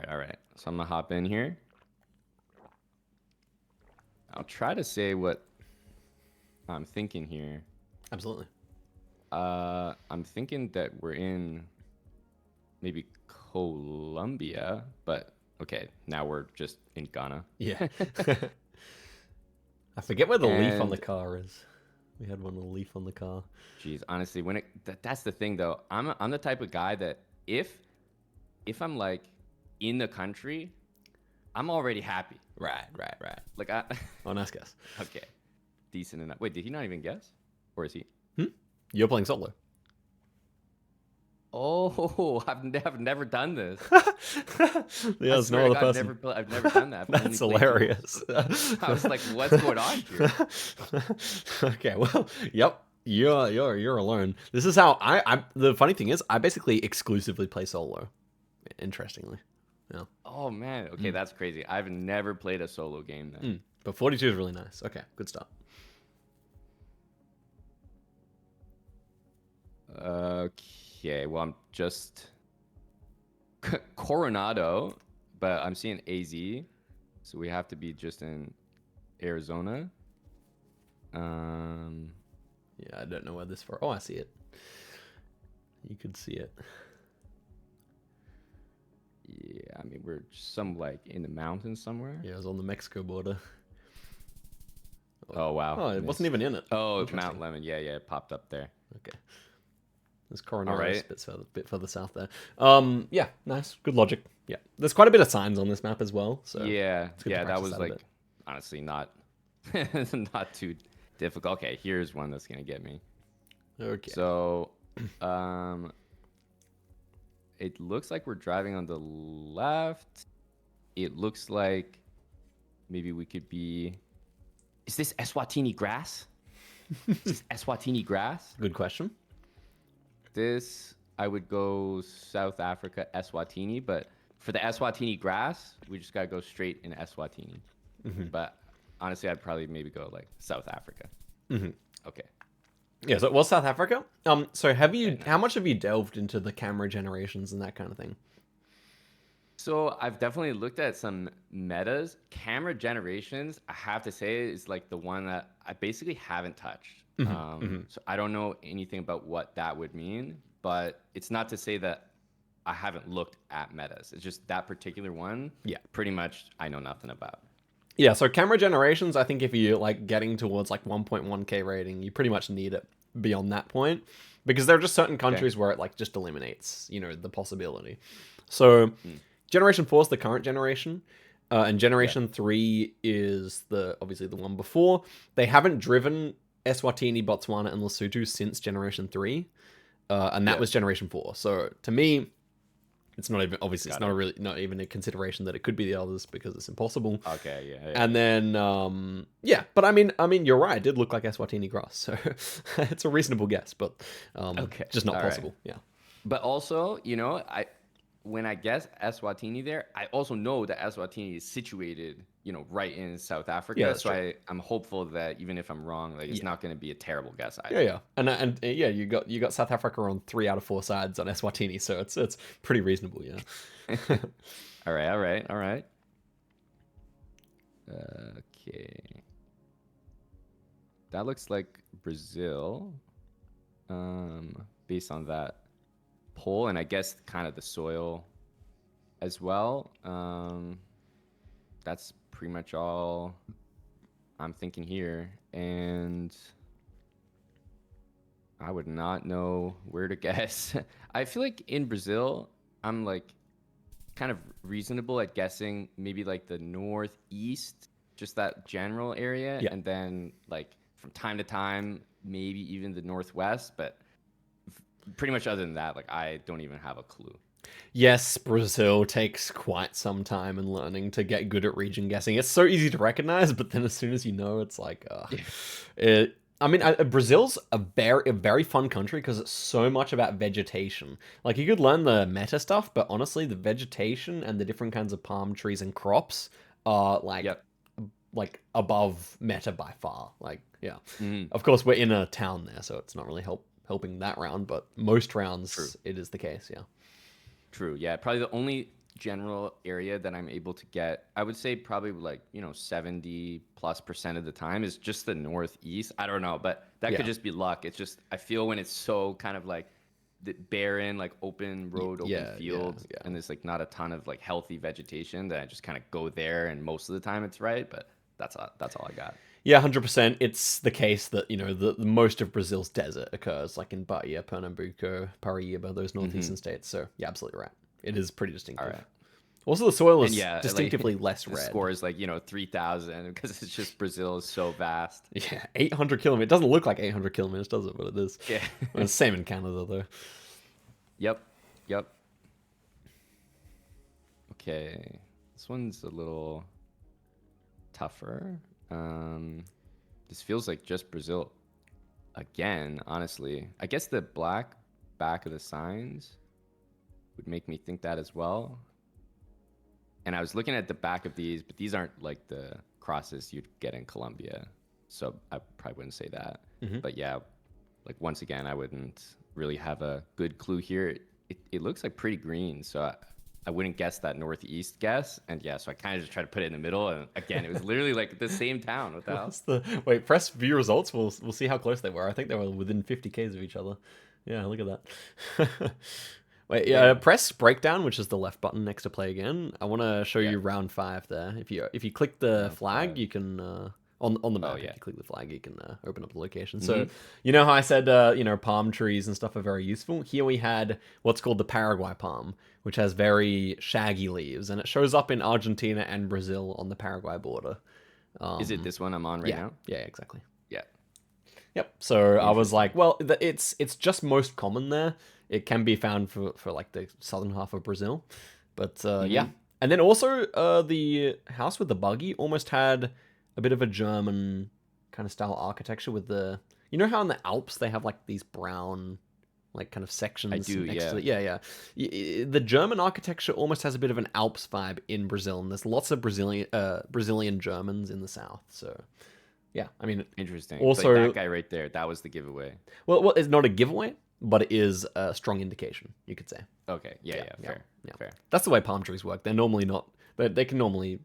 All right. So I'm gonna hop in here. I'll try to say what I'm thinking here. Absolutely. I'm thinking that we're in maybe Colombia, but okay, now we're just in Ghana. Yeah. I forget where the leaf on the And car is. We had one with a leaf on the car. geez, honestly, that's the thing though. I'm the type of guy that if I'm like in the country, I'm already happy. Right. Like I Oh, nice guess. okay, decent enough. Wait, did he not even guess, or is he? You're playing solo. Oh, I've never done this. Yeah, I there's swear no to other God, person. I've never done that. I've only That's played duels. hilarious. I was like, what's going on here? Okay, well, yep. You're alone. This is how I the funny thing is I basically exclusively play solo. Interestingly. Yeah. Oh man, okay, that's crazy. I've never played a solo game then. But 42 is really nice. Okay, good start. Okay, well I'm just Coronado, but I'm seeing AZ, so we have to be just in Arizona. Yeah, I don't know where this for. Oh, I see it. You could see it. Yeah, I mean we're some like in the mountains somewhere. Yeah, it was on the Mexico border. Oh wow. Oh, it wasn't even in it. Oh, Interesting. Mount Lemon. Yeah, it popped up there. Okay. There's Coronado Alright. a bit further south there. Yeah, nice. Good logic. Yeah. There's quite a bit of signs on this map as well. So Yeah, it's good to yeah, that practice was a like bit. honestly not not too difficult. Okay, here's one that's gonna get me. Okay. So, it looks like we're driving on the left. It looks like maybe we could be. Is this Eswatini grass? Is this Eswatini grass? Good question. This I would go South Africa, Eswatini, but for the Eswatini grass, we just gotta go straight in Eswatini. But honestly, I'd probably maybe go like South Africa. Okay. Yeah, so it was South Africa. So how much have you delved into the camera generations and that kind of thing? So I've definitely looked at some metas. Camera generations, I have to say, is like the one that I basically haven't touched. So I don't know anything about what that would mean, but it's not to say that I haven't looked at metas. It's just that particular one. Yeah. Pretty much, I know nothing about. Yeah, so camera generations, I think if you're like getting towards like 1.1k rating, you pretty much need it beyond that point because there are just certain countries where it like just eliminates, the possibility. So Generation 4 is the current generation, and Generation 3 is obviously the one before. They haven't driven Eswatini, Botswana, and Lesotho since Generation 3, and that was Generation 4. So to me, it's not even obviously not even a consideration that it could be the others because it's impossible. Okay, yeah. And then but I mean you're right. It did look like Eswatini grass, so it's a reasonable guess, but just not possible. Yeah. But also, when I guess Eswatini there, I also know that Eswatini is situated, right in South Africa. Yeah, that's so true. I'm hopeful that even if I'm wrong, like it's not going to be a terrible guess either. Yeah, yeah. And yeah, you got South Africa on 3 out of 4 sides on Eswatini, so it's pretty reasonable, yeah. All right. Okay. That looks like Brazil. Based on that poll, and I guess kind of the soil as well. That's pretty much all I'm thinking here, and I would not know where to guess. I feel like in Brazil, I'm like kind of reasonable at guessing maybe like the northeast, just that general area, and then like from time to time, maybe even the northwest, but pretty much other than that, like I don't even have a clue. Yes, Brazil takes quite some time in learning to get good at region guessing. It's so easy to recognize, but then as soon as you know, it's like, Brazil's a very fun country because it's so much about vegetation. Like you could learn the meta stuff, but honestly, the vegetation and the different kinds of palm trees and crops are like above meta by far. Like, yeah. Of course, we're in a town there, so it's not really helping that round, but most rounds it is the case, yeah. True, yeah. Probably the only general area that I'm able to get, I would say probably like, 70+% of the time is just the northeast. I don't know, but that could Yeah. just be luck. It's just, I feel when it's so kind of like the barren, like open road, open Yeah, yeah, field, yeah. and there's like not a ton of like healthy vegetation, that I just kind of go there, and most of the time it's right, but that's all I got. Yeah, 100%. It's the case that, the most of Brazil's desert occurs like in Bahia, Pernambuco, Paraíba, those Hmm. northeastern states. So, yeah, absolutely right. It is pretty All distinctive. right. Also, the soil And is yeah, like distinctively less the red. score is like, 3,000 because it's just Brazil is so vast. Yeah, 800 kilometers. It doesn't look like 800 kilometers, does it? But it is. Yeah. Well, it's the same in Canada, though. Yep. Yep. Okay. This one's a little tougher. Um, this feels like just Brazil again, honestly. I guess the black back of the signs would make me think that as well. And I was looking at the back of these, but these aren't like the crosses you'd get in Colombia. So I probably wouldn't say that. Hmm. But yeah, like once again, I wouldn't really have a good clue here. It looks like pretty green. So I wouldn't guess that northeast guess. And yeah, so I kind of just tried to put it in the middle. And again, it was literally like the same town. What the hell? What's the wait? Press view results. We'll see how close they were. I think they were within 50 k's of each other. Yeah, look at that. Wait, yeah. Yeah. Press breakdown, which is the left button next to play again. I want to show Yeah. you round 5 there. If you click the Round flag, five. you can on the Oh, map. If yeah. you click the flag, you can open up the location. So Hmm. you know how I said palm trees and stuff are very useful. Here we had what's called the Paraguay palm, which has very shaggy leaves, and it shows up in Argentina and Brazil on the Paraguay border. Is it this one I'm on right Yeah, now? yeah, exactly. Yeah. Yep. So I was Interesting. like, well, it's just most common there. It can be found for like the southern half of Brazil, but yeah. Hmm. And then also the house with the buggy almost had a bit of a German kind of style architecture with you know how in the Alps they have like these brown like kind of I sections do. next to Yeah. it. Yeah, yeah. The German architecture almost has a bit of an Alps vibe in Brazil, and there's lots of Brazilian Germans in the south. So yeah, I mean, Interesting. It's like also that guy right there. That was the giveaway. well, it's not a giveaway, but it is a strong indication, you could say. Okay. Yeah. Yeah, Yeah. yeah, Fair. yeah. Fair. That's the way palm trees work. They're normally not. They can normally,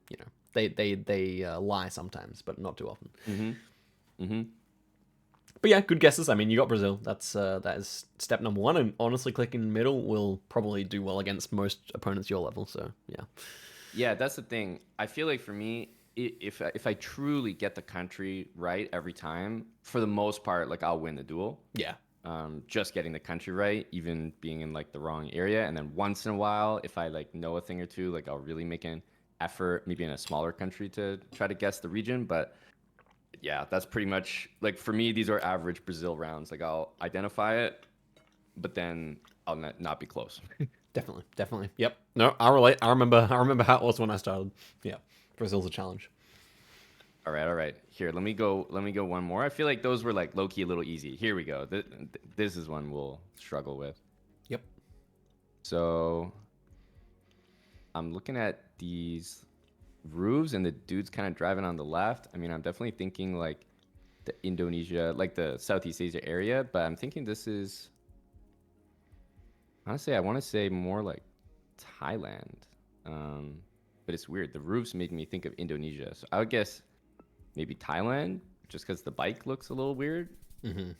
they lie sometimes, but not too often. Hmm. Hmm. But yeah, good guesses. I mean, you got Brazil. That is step number 1, and honestly, clicking middle will probably do well against most opponents your level. So yeah, Yeah. That's the thing. I feel like for me, if I truly get the country right every time, for the most part, like I'll win the duel. yeah, Just getting the country right, even being in like the wrong area, and then once in a while, if I like know a thing or two, like I'll really make an effort, maybe in a smaller country, to try to guess the region. But yeah, that's pretty much like for me. These are average Brazil rounds. Like I'll identify it, but then I'll not be close. definitely, definitely. Yep. No, I relate. I remember how it was when I started. Yeah, Brazil's a challenge. All right, all right. Here, let me go. Let me go one more. I feel like those were like low key a little easy. Here we go. This is one we'll struggle with. Yep. So I'm looking at these roofs and the dude's kind of driving on the left. I mean, I'm definitely thinking like the Indonesia, like the Southeast Asia area, but I'm thinking this is honestly, I want to say more like Thailand. Um, but it's weird. The roofs make me think of Indonesia. So I would guess maybe Thailand, just because the bike looks a little weird. Hmm.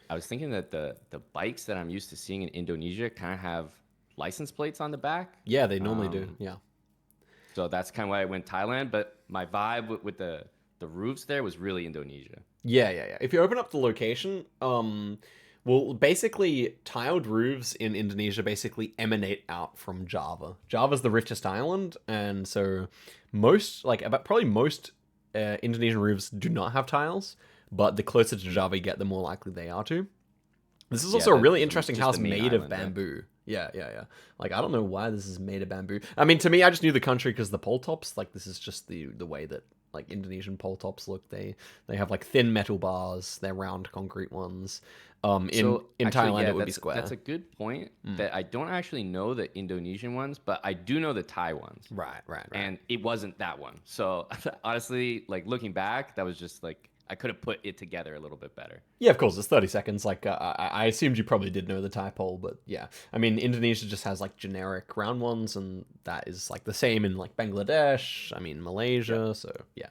I was thinking that the bikes that I'm used to seeing in Indonesia kind of have license plates on the back. Yeah, they normally do. Um, Yeah. so that's kind of why I went Thailand. But my vibe with the roofs there was really Indonesia. Yeah, yeah, yeah. If you open up the location, well, basically, tiled roofs in Indonesia basically emanate out from Java. Java's the richest island, and so probably most Indonesian roofs do not have tiles, but the closer to Java you get, the more likely they are to. This is Yeah, also a really from interesting just house the main made of island, right? bamboo. Yeah, yeah, yeah. Like, I don't know why this is made of bamboo. I mean, to me, I just knew the country because the pole tops. Like, this is just the way that like Indonesian pole tops look. They have like thin metal bars. They're round concrete ones. In Actually, Thailand, yeah, it would be that's square. a good point. Mm. That I don't actually know the Indonesian ones, but I do know the Thai ones, Right, right, right. and it wasn't that one. So honestly, like looking back, that was just like I could have put it together a little bit better. Yeah, of course, it's 30 seconds. Like, I assumed you probably did know the Thai poll, but yeah. I mean, Indonesia just has, like, generic round ones, and that is, like, the same in, like, Bangladesh, I mean, Malaysia, Yep. so yeah.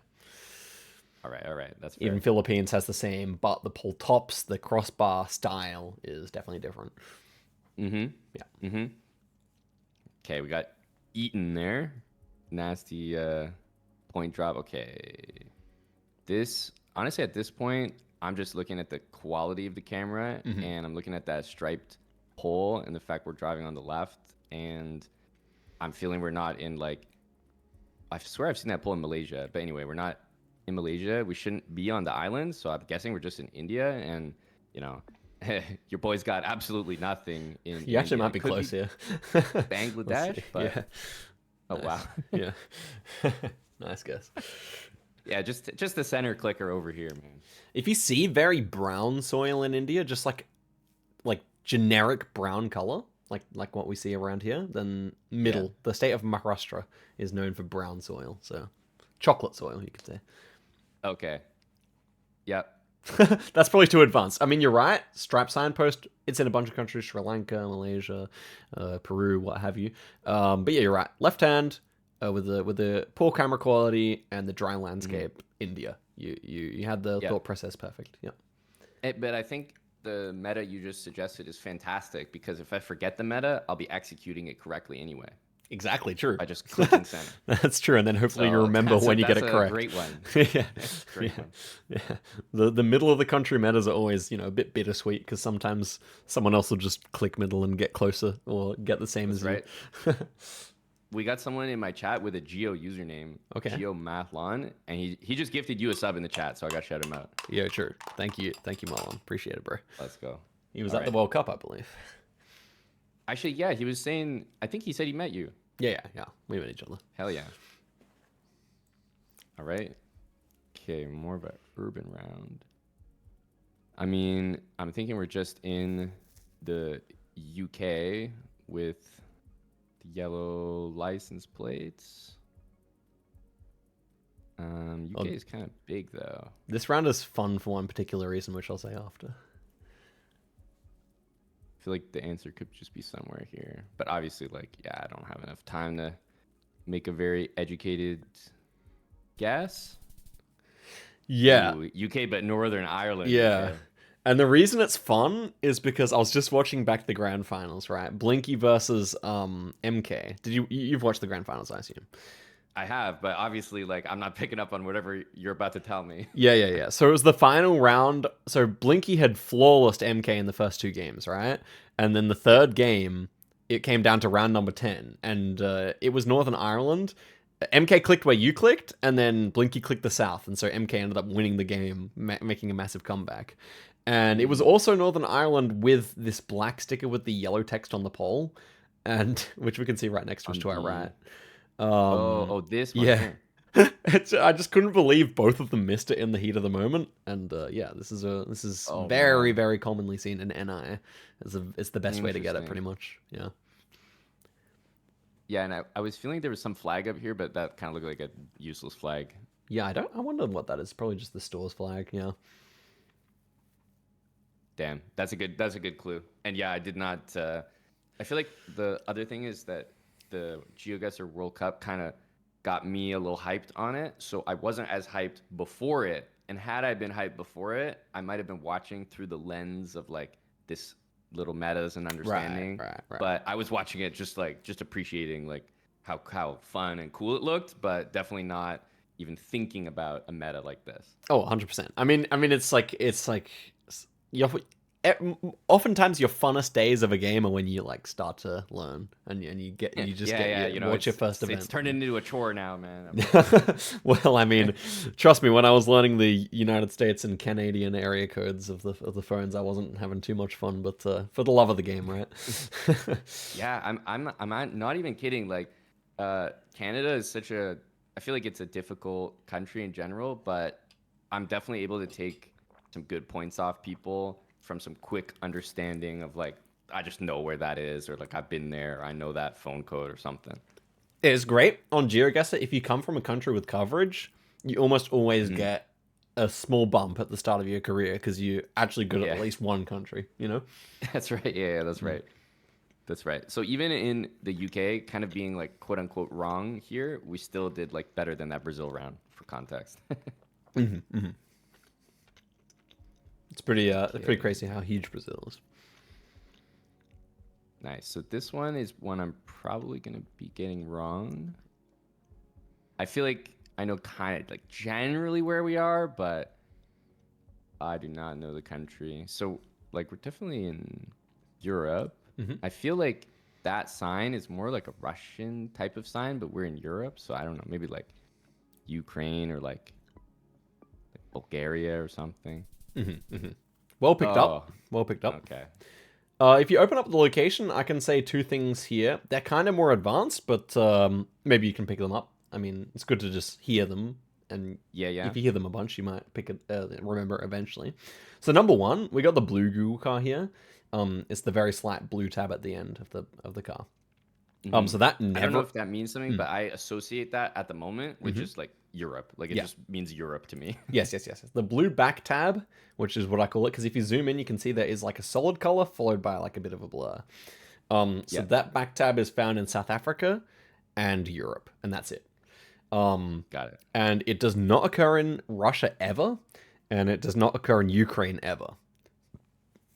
All right, that's Even fair. Philippines has the same, but the pull tops, the crossbar style is definitely different. Mm-hmm. Yeah. Mm-hmm. Okay, we got Eaton there. Nasty point drop. Okay. This honestly at this point, I'm just looking at the quality of the camera Hmm. and I'm looking at that striped pole and the fact we're driving on the left and I'm feeling we're not in like I swear I've seen that pole in Malaysia, but anyway, we're not in Malaysia. We shouldn't be on the island, so I'm guessing we're just in India and you know, your boy's got absolutely nothing in You actually India. might It be could close be here. Let's Bangladesh, see. but Yeah. oh Nice. wow. Yeah. Nice guess. Yeah, just the center clicker over here, man. If you see very brown soil in India, just like generic brown color, like what we see around here, then Yeah. middle. The state of Maharashtra is known for brown soil, so chocolate soil, you could say. Okay. Yep. That's probably too advanced. I mean, you're right. Stripe signpost. It's in a bunch of countries: Sri Lanka, Malaysia, Peru, what have you. But yeah, you're right. Left hand with the poor camera quality and the dry Hmm. landscape. India. You had the Yep. thought process perfect. Yeah. But I think the meta you just suggested is fantastic because if I forget the meta, I'll be executing it correctly anyway Exactly true. by just clicking center. That's true, and then hopefully you So remember when you get that's it a correct. great one. Yeah, Great yeah, one. yeah. The middle of the country metas are always a bit bittersweet because sometimes someone else will just click middle and get closer or get the same That's as you. right. We got someone in my chat with a Geo username, Okay. Geo Mathlon, and he just gifted you a sub in the chat, so I got to shout him out. Yeah, sure. Thank you, Marlon. Appreciate it, bro. Let's go. He was All at the right. World Cup, I believe. Actually, yeah, he was saying. I think he said he met you. Yeah. We met each other. Hell yeah. All right. Okay, more of an urban round. I mean, I'm thinking we're just in the UK with the yellow license plates. UK Oh, is kind of big though. this round is fun for one particular reason, which I'll say after. I feel like the answer could just be somewhere here, but obviously, like, yeah, I don't have enough time to make a very educated guess. Yeah, Ooh, UK, but Northern Ireland. yeah. Okay. And the reason it's fun is because I was just watching back the grand finals, right? Blinky versus MK. You've watched the grand finals, I assume? I have, but obviously, like, I'm not picking up on whatever you're about to tell me. Yeah. So it was the final round. So Blinky had flawless MK in the first two games, right? And then the third game, it came down to round number 10. And it was Northern Ireland. MK clicked where you clicked, and then Blinky clicked the south. And so MK ended up winning the game, making a massive comeback. And it was also Northern Ireland with this black sticker with the yellow text on the pole, and which we can see right next to us On to our the right. this one Yeah. here. I just couldn't believe both of them missed it in the heat of the moment, and yeah, this is Oh very man, very commonly seen in NI. It's the best way to get it, pretty interesting. much. Yeah. Yeah, and I was feeling there was some flag up here, but that kind of looked like a useless flag. Yeah, I wonder what that is. Probably just the store's flag. Yeah. Damn, that's a good clue. And yeah, I did not. I feel like the other thing is that the Geoguessr World Cup kind of got me a little hyped on it, so I wasn't as hyped before it. And had I been hyped before it, I might have been watching through the lens of like this little metas and understanding. Right. But I was watching it just appreciating like how fun and cool it looked, but definitely not even thinking about a meta like this. Oh, 100%. I mean, it's like you oftentimes your funnest days of a game are when you like start to learn and you just get Yeah. your, watch your first It's event. turned into a chore now, man. Well, I mean, trust me, when I was learning the United States and Canadian area codes of the phones, I wasn't having too much fun, but for the love of the game, right? Yeah, I'm not even kidding. Like, Canada is such a. I feel like it's a difficult country in general, but I'm definitely able to take some good points off people from some quick understanding of like I just know where that is, or like I've been there, or I know that phone code or something. It's great on GeoGuessr if you come from a country with coverage, you almost always Mhm. get a small bump at the start of your career because you're actually good at Yeah. least one country, you know? That's right. Yeah, that's right. That's right. So even in the UK, kind of being like quote unquote wrong here, we still did like better than that Brazil round for context. It's pretty Okay, crazy how huge Brazil is. nice. So this one is one I'm probably gonna be getting wrong. I feel like I know kind of like generally where we are, but I do not know the country. So like we're definitely in Europe. Hmm. I feel like that sign is more like a Russian type of sign, but we're in Europe, so I don't know, maybe like Ukraine or like Bulgaria or something. Well picked Oh, up. Well picked up. okay. If you open up the location, I can say two things here. They're kind of more advanced, but maybe you can pick them up. I mean, it's good to just hear them, and Yeah, yeah. if you hear them a bunch, you might pick it, remember eventually. So number one, we got the blue Google car here. It's the very slight blue tab at the end of the car. Hmm. So that I don't know never. if that means something, but I associate that at the moment with just like Europe. Like it Yeah. just means Europe to me. Yes. The blue back tab, which is what I call it, because if you zoom in, you can see there is like a solid color followed by like a bit of a blur. So Yeah. that back tab is found in South Africa and Europe, and that's it. Got it. And it does not occur in Russia ever, and it does not occur in Ukraine ever.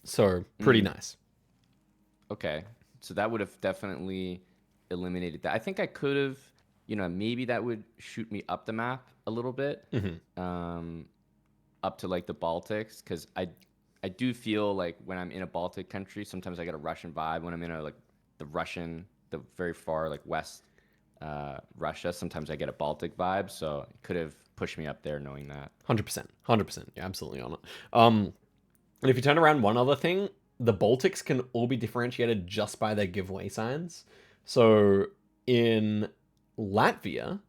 So pretty nice. Okay. So that would have definitely eliminated that. I think I could have, maybe that would shoot me up the map a little bit, um, up to like the Baltics, because I do feel like when I'm in a Baltic country, sometimes I get a Russian vibe. When I'm in the very far like west Russia, sometimes I get a Baltic vibe. So it could have pushed me up there knowing that. 100%. 100%. You're absolutely on it. And if you turn around one other thing, the Baltics can all be differentiated just by their giveaway signs. So in Latvia,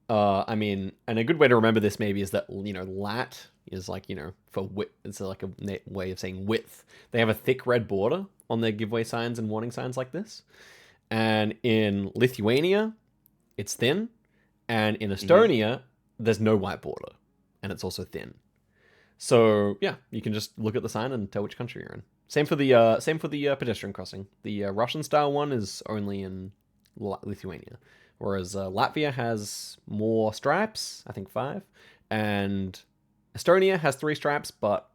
I mean, and a good way to remember this maybe is that, lat is like, for width. It's like a way of saying width. They have a thick red border on their giveaway signs and warning signs like this. And in Lithuania, it's thin. And in Hmm. Estonia, there's no white border. And it's also thin. So yeah, you can just look at the sign and tell which country you're in. Same for the pedestrian crossing. The Russian style one is only in Lithuania, whereas Latvia has more stripes. I think 5, and Estonia has 3 stripes, but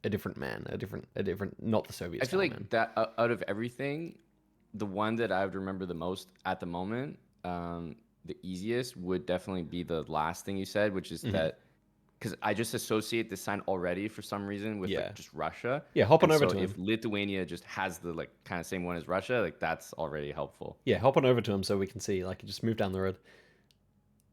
a different man, a different, not the Soviet I feel style man. like that out of everything, the one that I would remember the most at the moment, the easiest would definitely be the last thing you said, which is that because I just associate this sign already for some reason with Yeah, like just Russia. yeah. Hop on And over so to if him. Lithuania just has the like kind of same one as Russia, like that's already helpful. Yeah, hop on over to him so we can see. Like, just move down the road.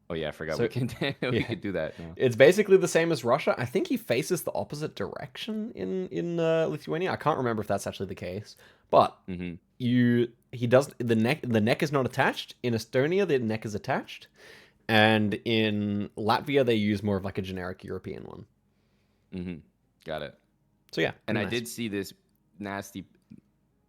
Oh yeah, I forgot we So can we yeah, could do that now. it's basically the same as Russia. I think he faces the opposite direction in Lithuania. I can't remember if that's actually the case, but Hmm. he does the neck is not attached. In Estonia, the neck is attached, and in Latvia, they use more of like a generic European one. Hmm. Got it. So yeah, And pretty I nice. did see this nasty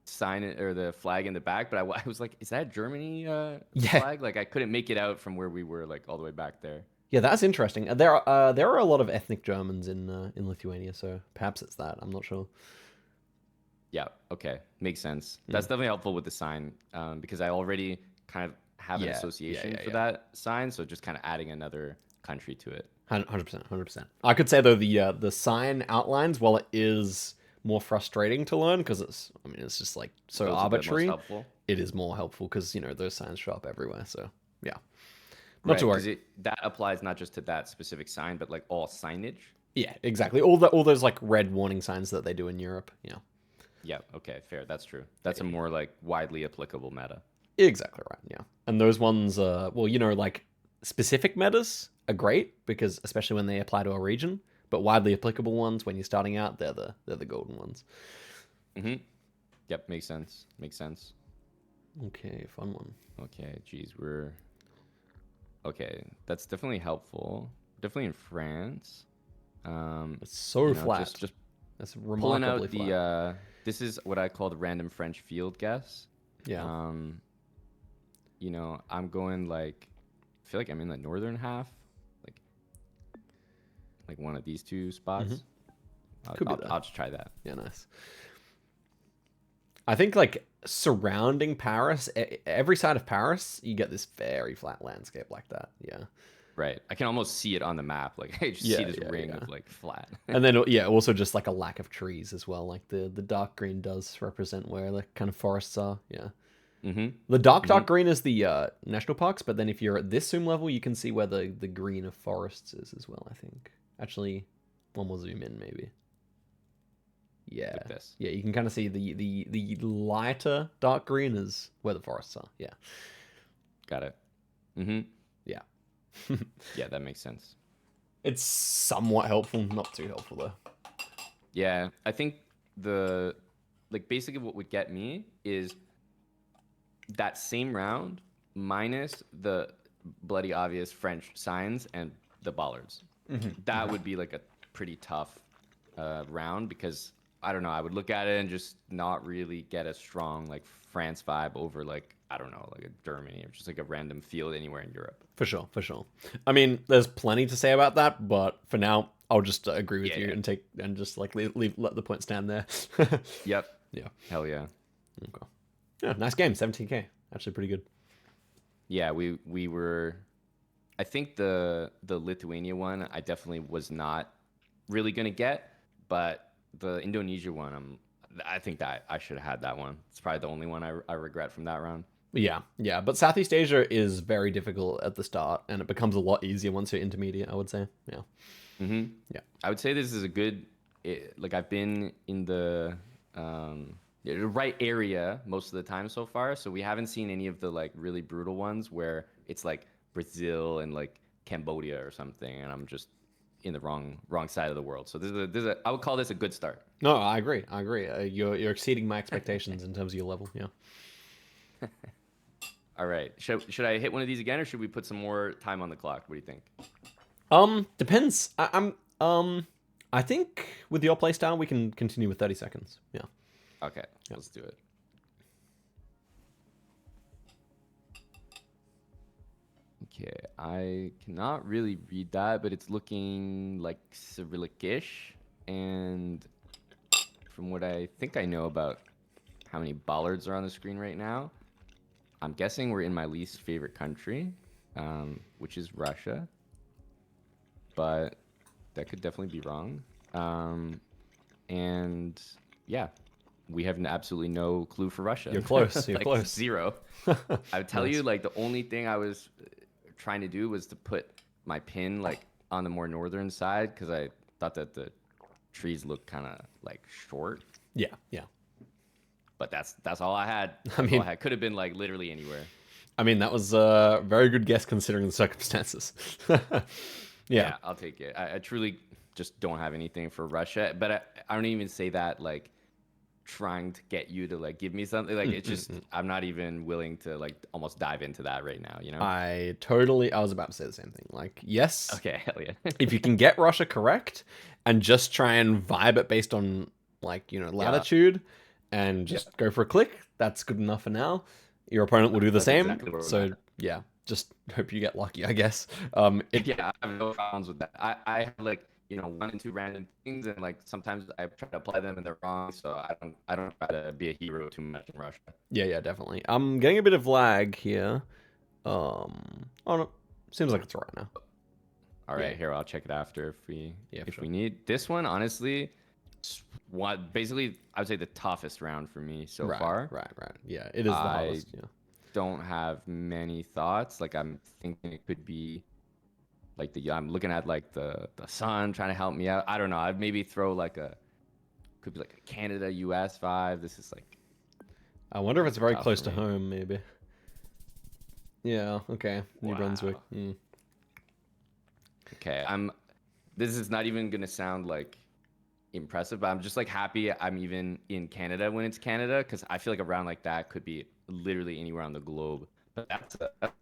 sign or the flag in the back, but I was like, is that Germany Yeah, flag? Like I couldn't make it out from where we were, like all the way back there. yeah, that's interesting. There are a lot of ethnic Germans in Lithuania, so perhaps it's that. I'm not sure. Yeah. Okay. Makes sense. That's definitely helpful with the sign because I already kind of have an association for Yeah. that sign. So just kind of adding another country to it. 100%, 100%. I could say though the sign outlines, while it is more frustrating to learn because it's just like so Those are the most arbitrary, helpful. it is more helpful because those signs show up everywhere. So yeah, not to Right. worry. Because that applies not just to that specific sign, but like all signage. Yeah, exactly. All those like red warning signs that they do in Europe. Yeah, Yeah. Okay. Fair. That's true. That's a more like widely applicable meta. exactly right. Yeah, and those ones, well, like specific metas are great because especially when they apply to a region, but widely applicable ones when you're starting out, they're the golden ones. Hmm. Yep. Makes sense. Makes sense. Okay, fun one. Okay. Geez, we're okay. That's definitely helpful. Definitely in France. It's so Just flat. just It's pulling remarkably out the flat. this is what I call the random French field guess. Yeah. Um, I'm going like I feel like I'm in the northern half, like like one of these two spots. Could be that. I'll just try that. Yeah, nice. I think like surrounding Paris, every side of Paris, you get this very flat landscape like that. Yeah. Right. I can almost see it on the map. Like I just see this ring of like flat. And then yeah, also just like a lack of trees as well. Like the dark green does represent where the kind of forests are. Yeah. The dark green is the national parks, but then if you're at this zoom level, you can see where the green of forests is as well. I think actually, one more zoom in maybe. Yeah, Like this. Yeah, you can kind of see the lighter dark green is where the forests are. Yeah, Got it. yeah. Yeah, that makes sense. It's somewhat helpful, not too helpful though. Yeah, I think like basically what would get me is that same round minus the bloody obvious French signs and the bollards. That would be like a pretty tough round because I don't know. I would look at it and just not really get a strong like France vibe over like I don't know like a Germany or just like a random field anywhere in Europe. For sure, for sure. I mean, there's plenty to say about that, but for now, I'll just agree with you and just like let the point stand there. Yep. Yeah. Hell yeah. Okay. Yeah, nice game. 17K. Actually, pretty good. Yeah, we were. I think the Lithuania one I definitely was not really gonna get, but the Indonesia one I think that I should have had that one. It's probably the only one I regret from that round. Yeah, yeah, but Southeast Asia is very difficult at the start, and it becomes a lot easier once you're intermediate, I would say. Yeah. Yeah. I would say this is a good, like I've been in the right area most of the time so far, so we haven't seen any of the like really brutal ones where it's like Brazil and like Cambodia or something, and I'm just in the wrong side of the world. So this is a I would call this a good start. No, I agree. You're exceeding my expectations in terms of your level. Yeah. All right. Should I hit one of these again, or should we put some more time on the clock? What do you think? Depends. I think with your playstyle, we can continue with 30 seconds. Yeah. Okay. Let's do it. Okay, I cannot really read that, but it's looking like Cyrillic-ish. And from what I think I know about how many bollards are on the screen right now, I'm guessing we're in my least favorite country, which is Russia. But that could definitely be wrong. And yeah, we have absolutely no clue for Russia. You're close. You're like close. Zero. I would tell you, like the only thing I was trying to do was to put my pin like on the more northern side because I thought that the trees looked kind of like short. Yeah, yeah. But that's all I had. I mean, could have been like literally anywhere. I mean, that was a very good guess considering the circumstances. Yeah, I'll take it. I truly just don't have anything for Russia, but I don't even say that like trying to get you to like give me something. Like it's just I'm not even willing to like almost dive into that right now. You know? I was about to say the same thing. Like, yes. Okay, hell yeah. If you can get Russia correct and just try and vibe it based on like latitude and just go for a click, that's good enough for now. Your opponent will do the same. Exactly so yeah, just hope you get lucky, I guess. Yeah, I have no problems with that. I have like 1 and 2 random things, and like sometimes I try to apply them and they're wrong. So I don't try to be a hero too much in Russia. Yeah, definitely. I'm getting a bit of lag here. Oh no, seems like it's all right now. All right, here I'll check it after if we need this one. Honestly, basically I would say the toughest round for me so far. Right. Yeah, it is the hardest. Yeah. Don't have many thoughts. Like I'm thinking it could be like I'm looking at like the sun trying to help me out. I don't know. I'd maybe throw could be like a Canada US vibe. This is like I wonder if it's very close to home maybe. Yeah, okay. New Brunswick. Okay, this is not even gonna sound like impressive, but I'm just like happy I'm even in Canada when it's Canada, because I feel like a round like that could be literally anywhere on the globe. But that's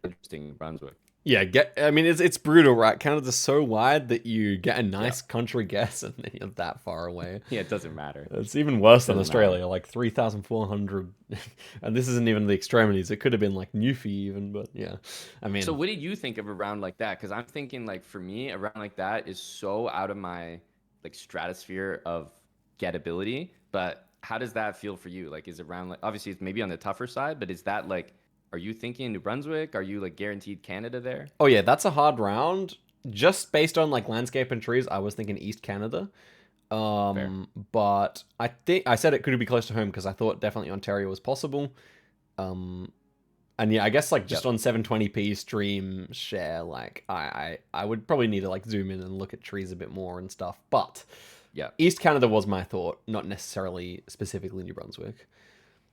interesting, Brunswick. Yeah, I mean, it's brutal, right? Canada's so wide that you get a Yeah. nice country guess and then you're that far away. Yeah, it doesn't matter. It's even worse than Doesn't matter. Australia, like 3,400. And this isn't even the extremities. It could have been like Newfie even, but yeah. I So mean, what did you think of a round like that? Because I'm thinking like for me, a round like that is so out of my like stratosphere of gettability. But how does that feel for you? Like is a round like obviously it's maybe on the tougher side, but is that like are you thinking New Brunswick? Are you like guaranteed Canada there? oh yeah, that's a hard round. Just based on like landscape and trees, I was thinking East Canada. Fair. But I think I said it could be close to home because I thought definitely Ontario was possible. Um, and yeah, I guess like just Yep. on 720p stream share, like I would probably need to like zoom in and look at trees a bit more and stuff. But Yep. East Canada was my thought, not necessarily specifically New Brunswick.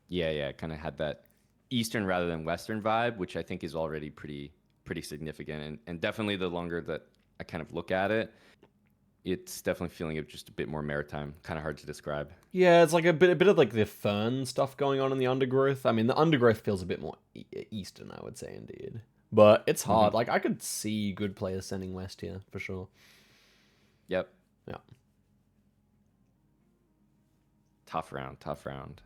Yeah, yeah. Kind of had that Eastern rather than Western vibe, which I think is already pretty significant. And definitely the longer that I kind of look at it, it's definitely feeling it just a bit more maritime. Kind of hard to describe. Yeah, it's like a bit of like the fern stuff going on in the undergrowth. I mean, the undergrowth feels a bit more eastern, I would say, indeed. But it's Hmm. hard. Like I could see good players sending west here for sure. Yep. Yeah. Tough round. Tough round.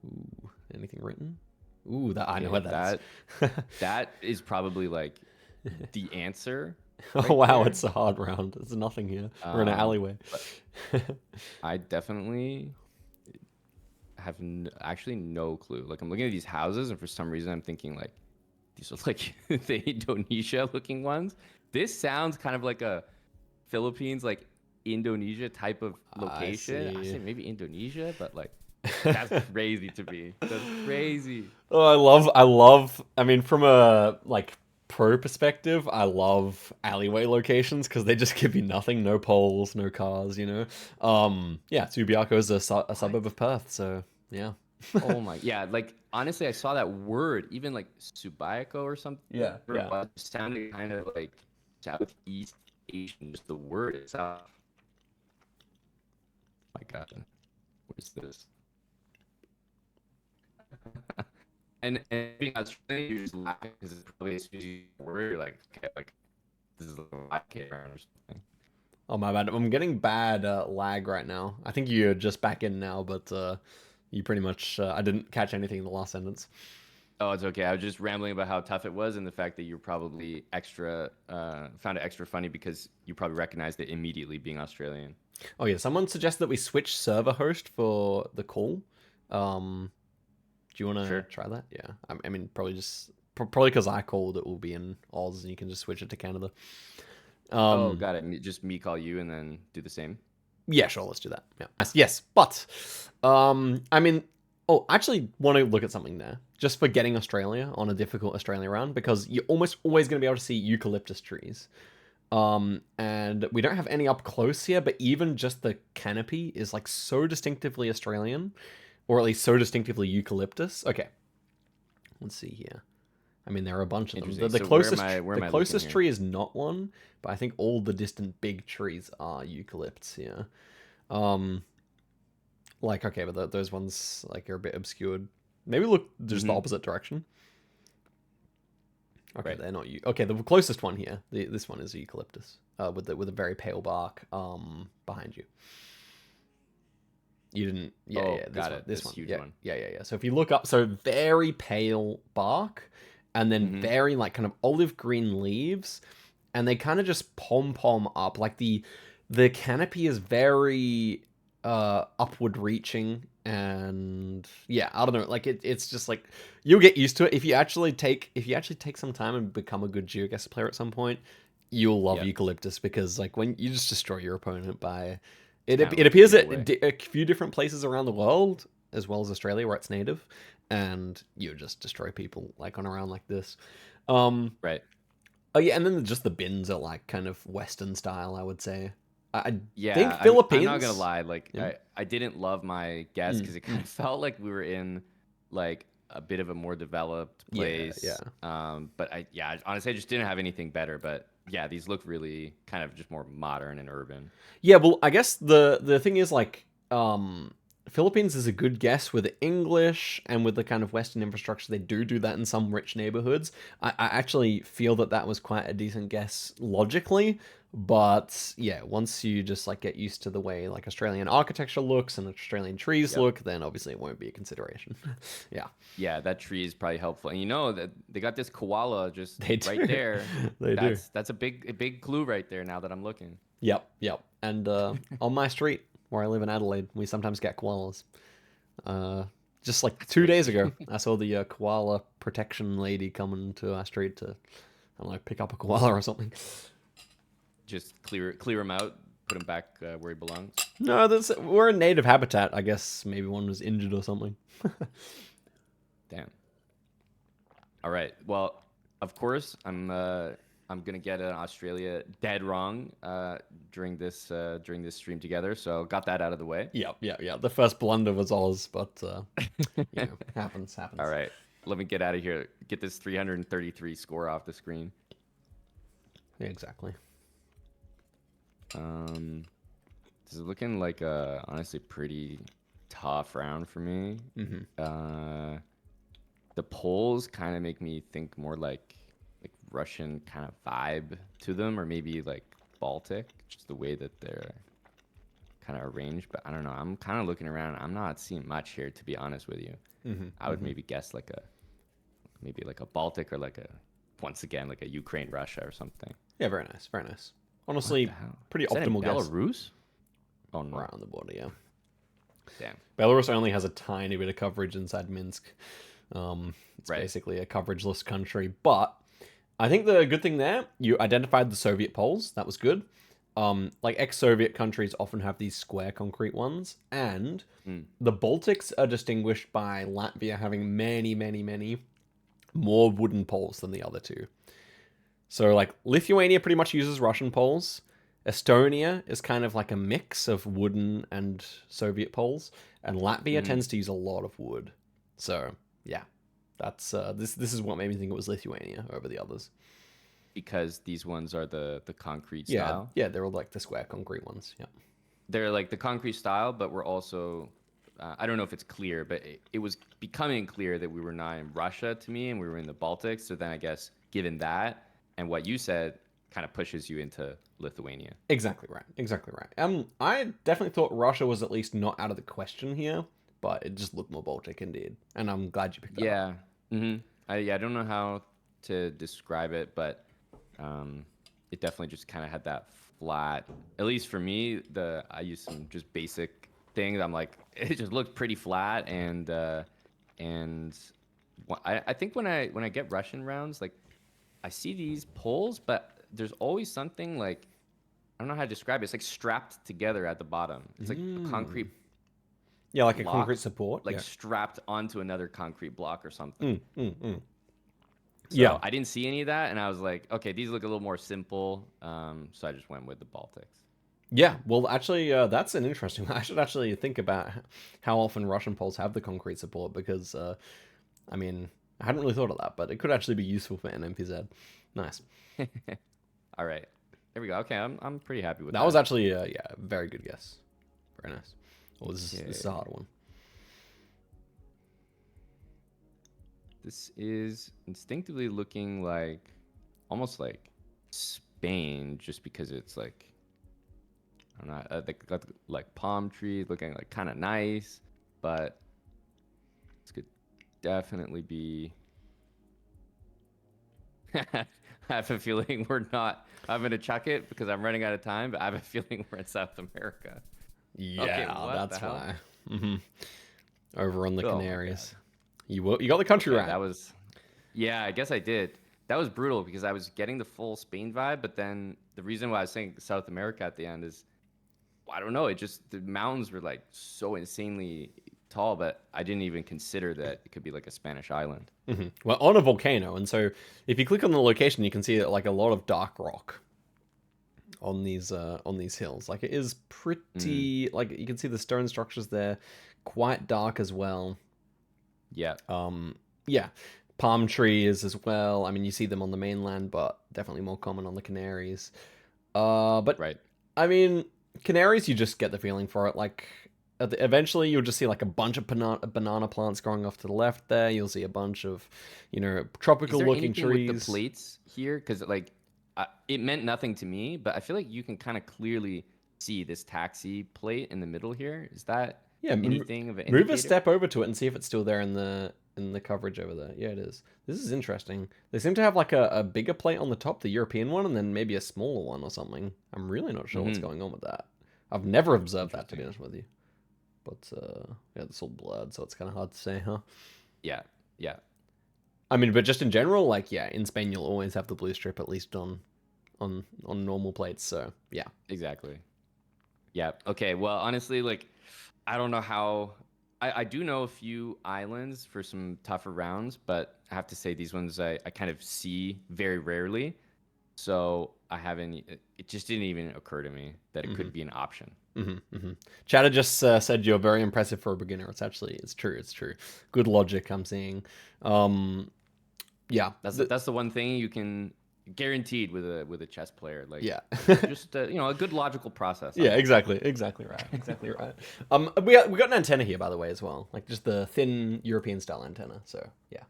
Ooh, anything written? Ooh, that I know Okay, what that is. that is probably like the answer Oh right wow, there. it's a hard round. There's nothing here. We're in an Um, alleyway. but I definitely have actually no clue. Like I'm looking at these houses, and for some reason I'm thinking like these are like the Indonesia looking ones. This sounds kind of like a Philippines, like Indonesia type of I location. I see. say maybe Indonesia, but like that's crazy to me. That's crazy. Oh, I love. I mean, from a like pro perspective, I love alleyway locations because they just give you nothing, no poles, no cars. Yeah, Subiaco is a What? suburb of Perth, so yeah. Oh my, yeah. Like honestly, I saw that word, even like Subiaco or something. Yeah, Whatever it yeah. was, it sounded kind of like Southeast Asian, just the word itself. My God, what is this? And being Australian, you're just laughing because it's probably a Susie word. You're like, okay, like this is a live kid or something. Oh my bad. I'm getting bad lag right now. I think you're just back in now, but you pretty much. I didn't catch anything in the last sentence. Oh, it's okay. I was just rambling about how tough it was and the fact that you're probably extra found it extra funny because you probably recognized it immediately being Australian. Oh yeah, someone suggested that we switch server host for the call. Um, Do you want to Sure. try that? Yeah. I mean, probably just probably because I called it will be in Oz, and you can just switch it to Canada. Oh, Um, got it. Just me call you and then do the same. yeah, sure, let's do that. Yeah. Yes, but I mean, oh, I actually want to look at something there just for getting Australia on a difficult Australia round because you're almost always going to be able to see eucalyptus trees. And we don't have any up close here, but even just the canopy is like so distinctively Australian, or at least so distinctively eucalyptus. Okay, let's see here. I mean, there are a bunch of them. The, Interesting. the So where am closest I where the am I looking closest here? tree is not one, but I think all the distant big trees are eucalypts here. Um, like okay, but those ones like are a bit obscured. Maybe look just the Hmm. opposite direction. Okay, Right. they're not you. Okay, the closest one here. This one is eucalyptus, with a very pale bark. Behind you. You didn't. Yeah, Oh, yeah. This got one. it. This This one. huge Yeah, one. yeah, yeah, yeah. So if you look up, so very pale bark, and then Hmm. very like kind of olive green leaves, and they kind of just pom up. Like the canopy is very upward reaching, and yeah, I don't know. Like it's just like you'll get used to it if you actually take some time and become a good Geoguessr player at some point. You'll love Yep. eucalyptus because like when you just destroy your opponent by It's it, kind of it like a appears at giveaway. a few different places around the world, as well as Australia, where it's native, and you just destroy people like on a round like this. Um, Right. oh yeah, and then just the bins are like kind of Western style, I would say. I think Yeah, I'm not gonna Philippines. lie. Like Yeah. I didn't love my guess Mm, because it kind mm. of felt like we were in like a bit of a more developed Yeah, yeah. place. But honestly, I just didn't have anything better. But yeah, these look really kind of just more modern and urban. Yeah, well, I guess the thing is like Philippines is a good guess with the English and with the kind of Western infrastructure. They do that in some rich neighborhoods. I actually feel that was quite a decent guess logically, but yeah, once you just like get used to the way like Australian architecture looks and Australian trees Yep. look, then obviously it won't be a consideration. Yeah, Yeah, that tree is probably helpful. And you know that they got this koala just they right do. there. They do. That's a big clue right there now that I'm looking. Yep, yep. And on my street where I live in Adelaide, we sometimes get koalas. Uh, just like That's 2 days crazy. ago, I saw the koala protection lady coming to our street to, I don't know, pick up a koala or something. Just clear him out, put him back where he belongs. No, we're in native habitat. I guess maybe one was injured or something. Damn. All right. Well, of course, I'm gonna get an Australia dead wrong during this stream together. So got that out of the way. Yep, yeah, yeah. The first blunder was Oz, but happens, All happens. right. Let me get out of here. Get this 333 score off the screen. Yeah, exactly. This is looking like a honestly pretty tough round for me. The polls kind of make me think more like Russian kind of vibe to them, or maybe like Baltic, just the way that they're kind of arranged. But I don't know. I'm kind of looking around. I'm not seeing much here, to be honest with you. I would maybe guess maybe like a Baltic or like a once again like a Ukraine Russia or something. Yeah, very nice, very nice. What Honestly, the hell? pretty Is that in optimal guess. Belarus? Oh no. Right on the border, yeah. Damn. Belarus only has a tiny bit of coverage inside Minsk. It's Right. basically a coverageless country. But I think the good thing there, you identified the Soviet poles. That was good. Like ex-Soviet countries often have these square concrete ones, and the Baltics are distinguished by Latvia having many, many, many more wooden poles than the other two. So like Lithuania pretty much uses Russian poles. Estonia is kind of like a mix of wooden and Soviet poles, and Latvia tends to use a lot of wood. So yeah, that's this is what made me think it was Lithuania over the others. Because these ones are the concrete Yeah, style. yeah, they're all like the square concrete ones. Yeah. They're like the concrete style, but we're also I don't know if it's clear, but it was becoming clear that we were not in Russia to me and we were in the Baltics. So then I guess given that and what you said kind of pushes you into Lithuania. Exactly right. Exactly right. I definitely thought Russia was at least not out of the question here, but it just looked more Baltic indeed, and I'm glad you picked that up. Yeah. I don't know how to describe it, but it definitely just kind of had that flat. At least for me, I used some just basic things. I'm like, it just looked pretty flat, and I think when I get Russian rounds, like I see these poles, but there's always something like I don't know how to describe it. It's like strapped together at the bottom. It's like a concrete Yeah, like a block, concrete support. like Yeah. strapped onto another concrete block or something. So Yeah. I didn't see any of that, and I was like, okay, these look a little more simple. So I just went with the Baltics. Yeah, well, actually, that's an interesting one. I should actually think about how often Russian poles have the concrete support because, I mean, I hadn't really thought of that, but it could actually be useful for NMPZ. Nice. All right, there we go. Okay, I'm pretty happy with that. That was actually, yeah, a very good guess. Very nice. Well, this is a hard one. This is instinctively looking like almost like Spain, just because it's like I don't know, like palm trees looking like kind of nice, but this could definitely be. I have a feeling we're not. I'm gonna chuck it because I'm running out of time, but I have a feeling we're in South America. Yeah, what that's the hell? why. hmm Over on the Oh my Canaries. You got the country Okay, right. that was. Yeah, I guess I did. That was brutal because I was getting the full Spain vibe, but then the reason why I was saying South America at the end is, I don't know, it just the mountains were like so insanely tall, but I didn't even consider that it could be like a Spanish island. Well, on a volcano, and so if you click on the location, you can see like a lot of dark rock on these hills. Like it is pretty like you can see the stone structures there, quite dark as well. Yeah. Yeah, palm trees as well. I mean, you see them on the mainland, but definitely more common on the Canaries. But Right. I mean, Canaries, you just get the feeling for it. Like eventually you'll just see like a bunch of banana plants growing off to the left there. You'll see a bunch of, Is tropical there looking anything with the trees. plates here? Because like, it meant nothing to me, but I feel like you can kind of clearly see this taxi plate in the middle here. Is that Yeah, anything of an move a indicator? step over to it and see if it's still there in the coverage over there. Yeah, it is. This is interesting. They seem to have like a bigger plate on the top, the European one, and then maybe a smaller one or something. I'm really not sure what's Mm-hmm. going on with that. I've never observed that, to be Interesting. honest with you. But yeah, it's all blurred, so it's kind of hard to say, huh? Yeah, yeah, I mean, but just in general, like yeah, in Spain you'll always have the blue strip at least on normal plates. So yeah, exactly. Yeah. Okay. Well, honestly, like, I don't know how. I do know a few islands for some tougher rounds, but I have to say these ones I kind of see very rarely. So I haven't. It just didn't even occur to me that it hmm could be an option. Chatter just said you're very impressive for a beginner. It's true. It's true. Good logic. I'm seeing. Um, yeah, That's the one thing you can guaranteed with a chess player. Like, yeah. just a good logical process. Yeah, I'm looking for. exactly right, exactly right. We got an antenna here, by the way, as well, like just the thin European style antenna. So yeah,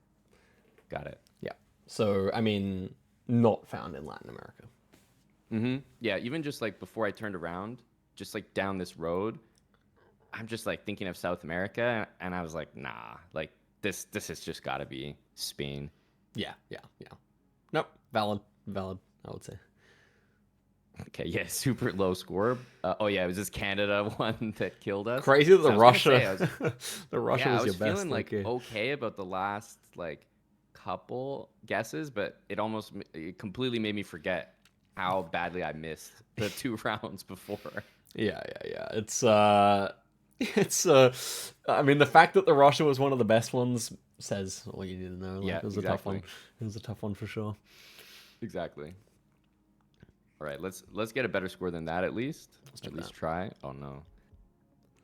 Got it. yeah. So I mean, not found in Latin America. Yeah. Even just like before I turned around, just like down this road, I'm just like thinking of South America, and I was like, nah, like this has just got to be Spain. Yeah, yeah, yeah. Nope, valid, valid. I would say. Okay, yeah, super low score. Oh yeah, it was this Canada one that killed us. Crazy that So the I was gonna say, Russia, the Russia yeah, I was your was best. feeling like okay about the last like couple guesses, but it completely made me forget how badly I missed the two rounds before. Yeah, yeah, yeah. It's I mean, the fact that the Russia was one of the best ones says all you need to know. Like, Yeah, it was a tough one. exactly, It was a tough one for sure. exactly. All right, let's get a better score than that at least. Let's At check that. least try. Oh no.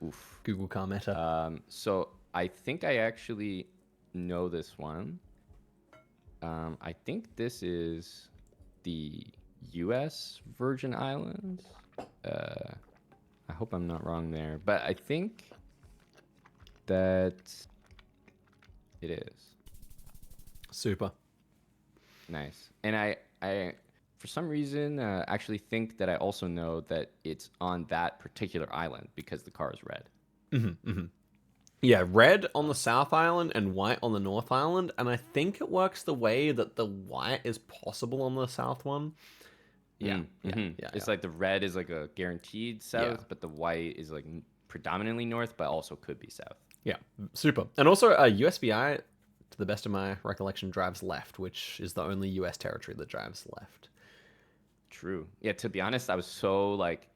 Oof. Google car meta. So I think I actually know this one. I think this is the U.S. Virgin Islands. Uh, I hope I'm not wrong there, but I think that it is. Super. Nice. And I, for some reason, actually think that I also know that it's on that particular island because the car is red. Yeah, red on the South Island and white on the North Island, and I think it works the way that the white is possible on the South one. Yeah, yeah, yeah, It's yeah. like the red is like a guaranteed Yeah. south, but the white is like predominantly north, but also could be south. Yeah, super. And also, USVI, to the best of my recollection, drives left, which is the only US territory that drives left. True. Yeah, to be honest, I was so like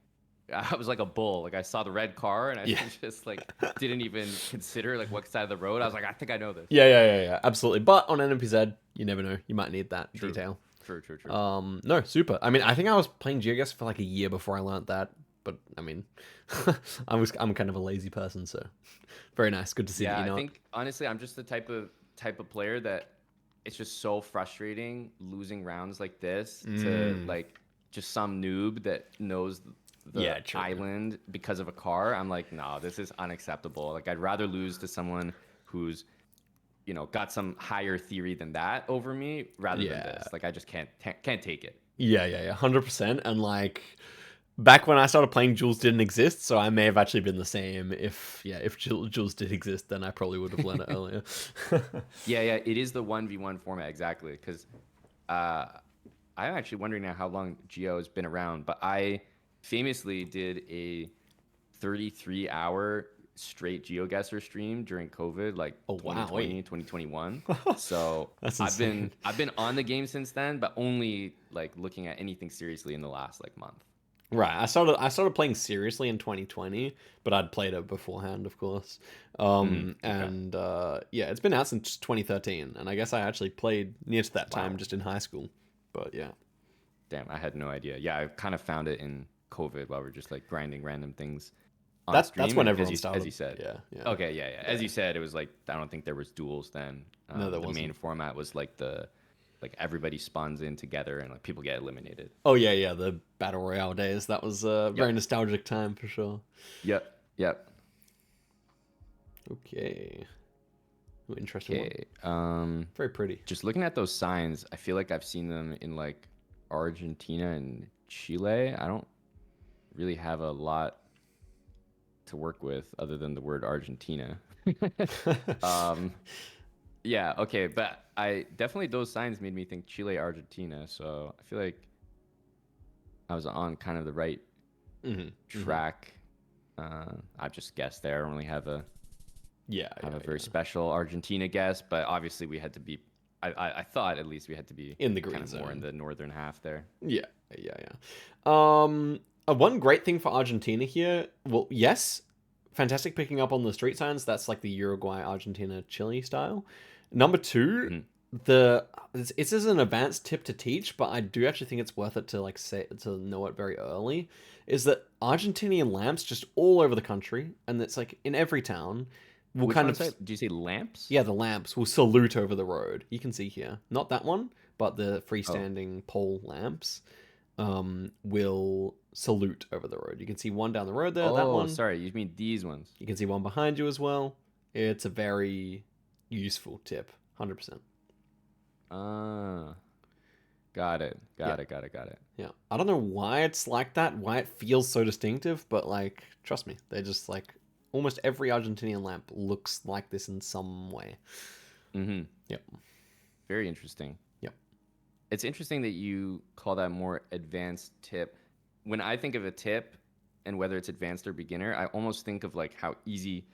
I was like a bull. Like I saw the red car and I Yeah. just like didn't even consider like what side of the road. I was like, I think I know this. Yeah, absolutely. But on NMPZ, you never know. You might need that True. detail. True. No, super. I mean, I think I was playing Geoguessr for like a year before I learned that. But I mean, I'm kind of a lazy person, so very nice. Good to see that Yeah, you I know it. think honestly, I'm just the type of player that it's just so frustrating losing rounds like this to like just some noob that knows the Yeah, true. island because of a car. I'm like, no, this is unacceptable. Like I'd rather lose to someone who's got some higher theory than that over me rather than Yeah. this. Like I just can't take it. Yeah, 100%. And like back when I started playing, Jules didn't exist, so I may have actually been the same. If Jules did exist, then I probably would have learned it earlier. Yeah, it is the 1v1 format exactly because I'm actually wondering now how long Geo has been around, but I famously did a 33-hour straight Geoguessr stream during COVID, like Oh wow, 2020, wait. 2021. So That's I've insane. been on the game since then, but only like looking at anything seriously in the last like month. Right. I started playing seriously in 2020, but I'd played it beforehand, of course. Okay. And yeah, it's been out since 2013, and I guess I actually played near to that time Wow. just in high school. But yeah. Damn, I had no idea. Yeah, I kind of found it in COVID while we're just like grinding random things on That's stream, when and everyone as started. you said. Yeah, yeah. Okay, yeah. As you said, it was like I don't think there was duels then. No, there The main wasn't. format was like everybody spawns in together and like people get eliminated. Oh yeah, the battle royale days. That was a very Yep. nostalgic time for sure. Yep. Okay. Ooh, interesting one. Okay. Very pretty. Just looking at those signs, I feel like I've seen them in like Argentina and Chile. I don't really have a lot to work with other than the word Argentina. Um, yeah, okay, but I definitely those signs made me think Chile, Argentina. So I feel like I was on kind of the right track. I just guessed there. I don't really Yeah, have yeah, a very yeah. special Argentina guess, but obviously we had to be. I thought at least we had to be In the kind green of more in zone. the northern half there. Yeah, yeah, yeah. One great thing for Argentina here. Well, yes, fantastic picking up on the street signs. That's like the Uruguay, Argentina, Chile style. Number two, Mhm. it's as an advanced tip to teach, but I do actually think it's worth it to like say to know it very early. Is that Argentinian lamps just all over the country, and it's like in every town. Will Which kind one? of Say? Do you say lamps? yeah, the lamps will salute over the road. You can see here, not that one, but the Oh, freestanding pole lamps will salute over the road. You can see one down the road there, that oh, one. sorry. You mean these ones? You can see one behind you as well. It's a very useful tip, 100%. Ah, got it. Yeah, Got it. yeah. I don't know why it's like that, why it feels so distinctive, but like, trust me, they're just like almost every Argentinian lamp looks like this in some way. Mm-hmm. Yep, Very interesting. yep. It's interesting that you call that more advanced tip. When I think of a tip and whether it's advanced or beginner, I almost think of like how easy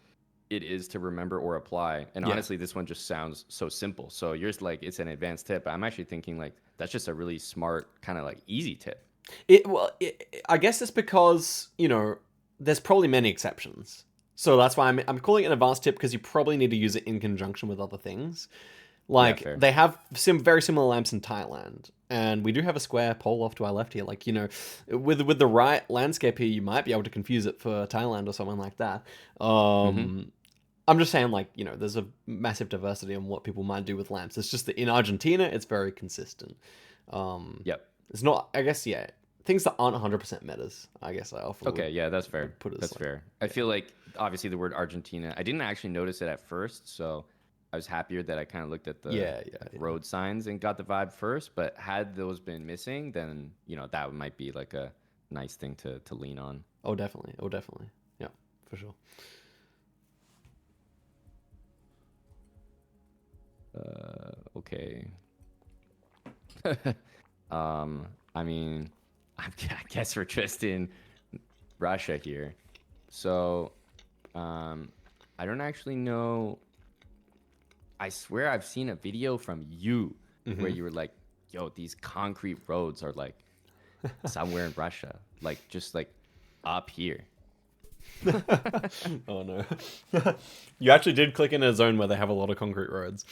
it is to remember or apply. And Yeah, honestly, this one just sounds so simple. So yours like it's an advanced tip. I'm actually thinking like that's just a really smart kind of like easy tip. I guess it's because there's probably many exceptions. So that's why I'm calling it an advanced tip because you probably need to use it in conjunction with other things. Yeah, Like fair. they have very similar lamps in Thailand, and we do have a square pole off to our left here. Like with the right landscape here, you might be able to confuse it for Thailand or something like that. Mm-hmm. I'm just saying, like there's a massive diversity on what people might do with lamps. It's just that in Argentina, it's very consistent. Um, Yep. it's not, I guess, yeah. Things that aren't 100% metas, I guess I often Okay, yeah, that's fair. would put it as That's like, fair. I feel like obviously the word Argentina, I didn't actually notice it at first, so I was happier that I kind of looked at the yeah, yeah, like yeah. road signs and got the vibe first, but had those been missing, then, that might be like a nice thing to lean on. Oh, definitely. Oh, definitely. Yeah, for sure. Okay. I mean, I guess we're just in Russia here. So, I don't actually know. I swear I've seen a video from you where Hmm. you were like, yo, these concrete roads are like somewhere in Russia, like just like up here. Oh no. You actually did click in a zone where they have a lot of concrete roads.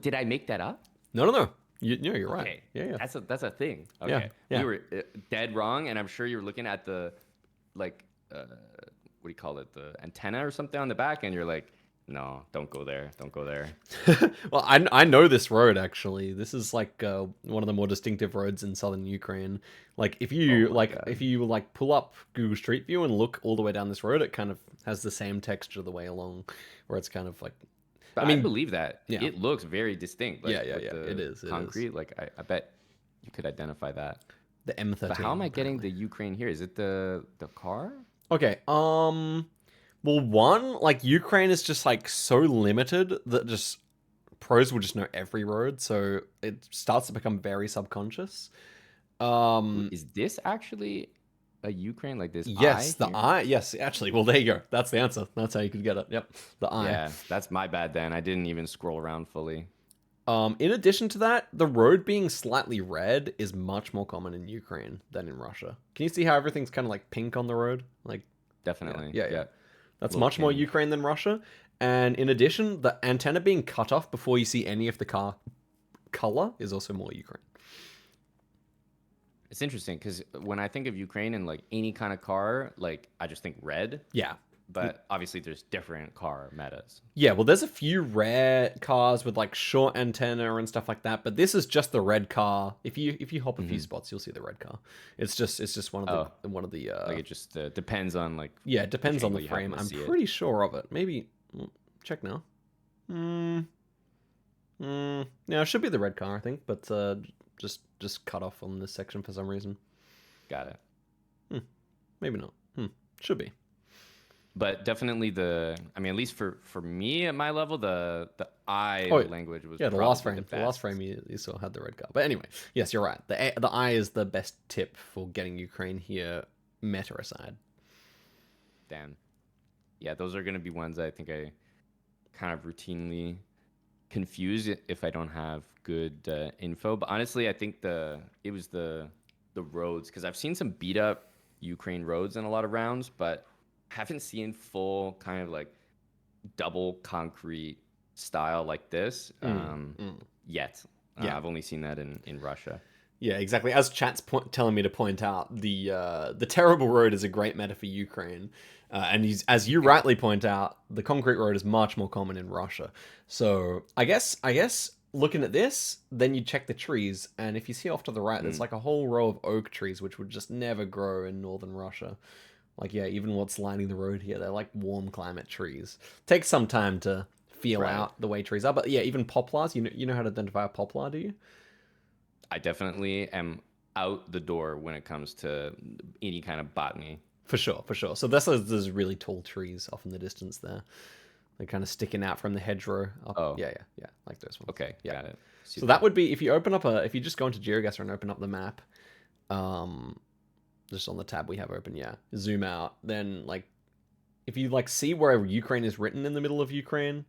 Did I make that up? No, no, no. You're right. Okay, Yeah, yeah. that's a thing. Yeah, Okay, yeah. you were dead wrong, and I'm sure you were looking at the like what do you call it, the antenna or something on the back, and you're like, no, don't go there, don't go there. Well, I know this road actually. This is like one of the more distinctive roads in southern Ukraine. Like Oh my god. if you like pull up Google Street View and look all the way down this road, it kind of has the same texture the way along, where it's kind of like, I But I mean, believe that yeah, it looks very distinct, yeah, like yeah, with yeah. It the is. It is concrete. Like I bet you could identify that. the But how am M13 I getting apparently. the Ukraine here? Is it the car? Okay. Well, one like Ukraine is just like so limited that just pros will just know every road, so it starts to become very subconscious. Um, Is this actually a Ukraine like this yes, eye the here? eye. Yes, actually. Well, there you go. That's the answer. That's how you could get it. Yep, the eye. Yeah, that's my bad then. I didn't even scroll around fully. In addition to that, the road being slightly red is much more common in Ukraine than in Russia. Can you see how everything's kind of like pink on the road? Like, yeah, Definitely. yeah, yeah. Yeah. That's Little much more tinge. Ukraine than Russia. And in addition, the antenna being cut off before you see any of the car color is also more Ukraine. It's interesting because when I think of Ukraine and like any kind of car, like I just think red. Yeah, but obviously there's different car metas. Yeah, well, there's a few rare cars with like short antenna and stuff like that, but this is just the red car. If you hop a few spots, you'll see the red car. It's just one of Oh, the like it just depends on like yeah, it which depends on the angle you happen frame. to I'm see it. pretty sure of it. Maybe check now. Yeah, it should be the red car, I think, but just cut off on this section for some reason. Got it. Maybe not. Should be. But definitely I mean, at least for me at my level, the I Oh, language was Yeah, the last probably frame. the The last best. frame you still had the red car. But anyway, yes, you're right. The eye is the best tip for getting Ukraine here, meta aside. Damn. Yeah, those are gonna be ones I think I kind of routinely confuse if I don't have good info. But honestly, I think it was the roads, because I've seen some beat up Ukraine roads in a lot of rounds, but haven't seen full kind of like double concrete style like this yet. Yeah. I've only seen that in Russia. Yeah, exactly. As chat's telling me to point out, the terrible road is a great meta for Ukraine, and as you rightly point out, the concrete road is much more common in Russia. So I guess looking at this, then you check the trees, and if you see off to the right, there's like a whole row of oak trees which would just never grow in northern Russia. Like, yeah, even what's lining the road here, they're like warm climate trees. Takes some time to feel out the way trees are, but yeah, even poplars. You know how to identify a poplar, do you? I definitely am out the door when it comes to any kind of botany. For sure, for sure. So there's really tall trees off in the distance there. They're kind of sticking out from the hedgerow. Oh. Yeah, like those ones. Okay, Yeah. got it. So that would be if you just go into Geoguessr and open up the map, just on the tab we have open, zoom out, then like if you like see where Ukraine is written in the middle of Ukraine,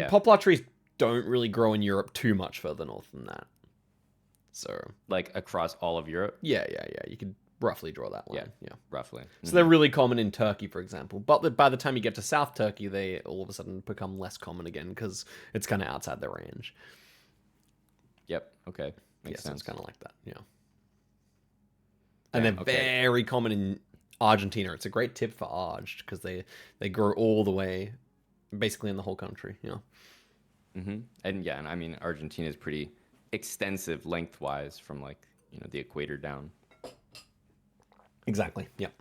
poplar trees don't really grow in Europe too much further north than that. So like across all of Europe? Yeah. You could roughly draw that line. Yeah. Roughly. So they're really common in Turkey, for example. But by the time you get to South Turkey, they all of a sudden become less common again because it's kind of outside their range. Yep. Okay. Makes sense. So it's kind of like that. Yeah. And they're very common in Argentina. It's a great tip for Arg because they grow all the way, basically in the whole country. Yeah. And I mean, Argentina is pretty extensive lengthwise from like the equator down. Exactly. Yep.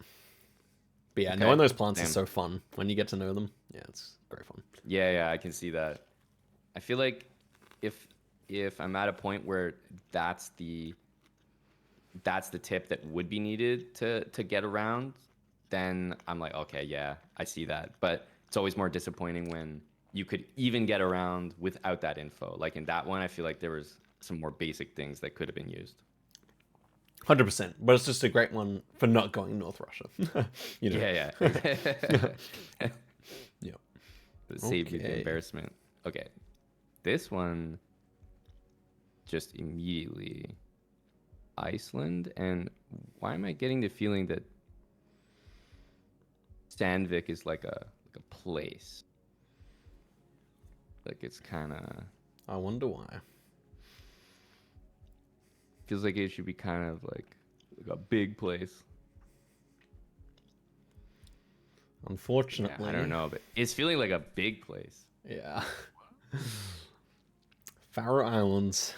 But yeah, knowing those plants is so fun when you get to know them. Yeah, it's great fun. Yeah, I can see that. I feel like if I'm at a point where that's the tip that would be needed to get around, then I'm like, okay, yeah, I see that. But it's always more disappointing when you could even get around without that info. Like in that one, I feel like there was some more basic things that could have been used. 100%, but it's just a great one for not going North Russia. Yeah. Yeah. Save you the embarrassment. Okay, this one just immediately Iceland, and why am I getting the feeling that Sandvik is like a place? Like it's kind of. I wonder why. Feels like it should be kind of like a big place. Unfortunately. I don't know, but it's feeling like a big place. Yeah. Faroe Islands.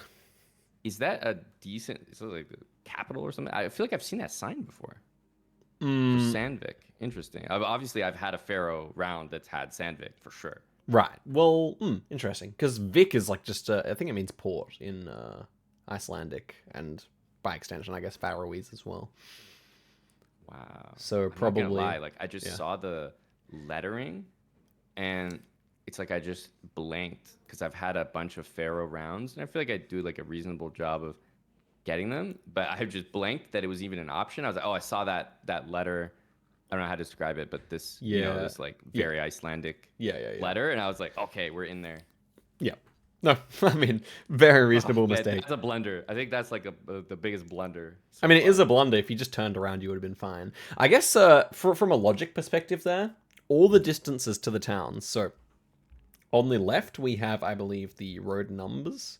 Is that a decent, is it like the capital or something? I feel like I've seen that sign before. For Sandvik. Interesting. Obviously, I've had a Faroe round that's had Sandvik for sure. Right. Well, interesting. Because Vik is like just, I think it means port in Icelandic, and by extension, I guess Faroese as well. Wow. So I'm probably, not gonna lie, like I just saw the lettering, and it's like I just blanked because I've had a bunch of Faroe rounds, and I feel like I do like a reasonable job of getting them, but I just blanked that it was even an option. I was like, oh, I saw that letter. I don't know how to describe it, but this, this like very Icelandic letter, and I was like, okay, we're in there. Yeah. No, I mean, very reasonable mistake. That's a blunder. I think that's like the biggest blunder. I mean, it is a blunder. If you just turned around, you would have been fine. I guess from a logic perspective there, all the distances to the towns. So on the left, we have, I believe, the road numbers.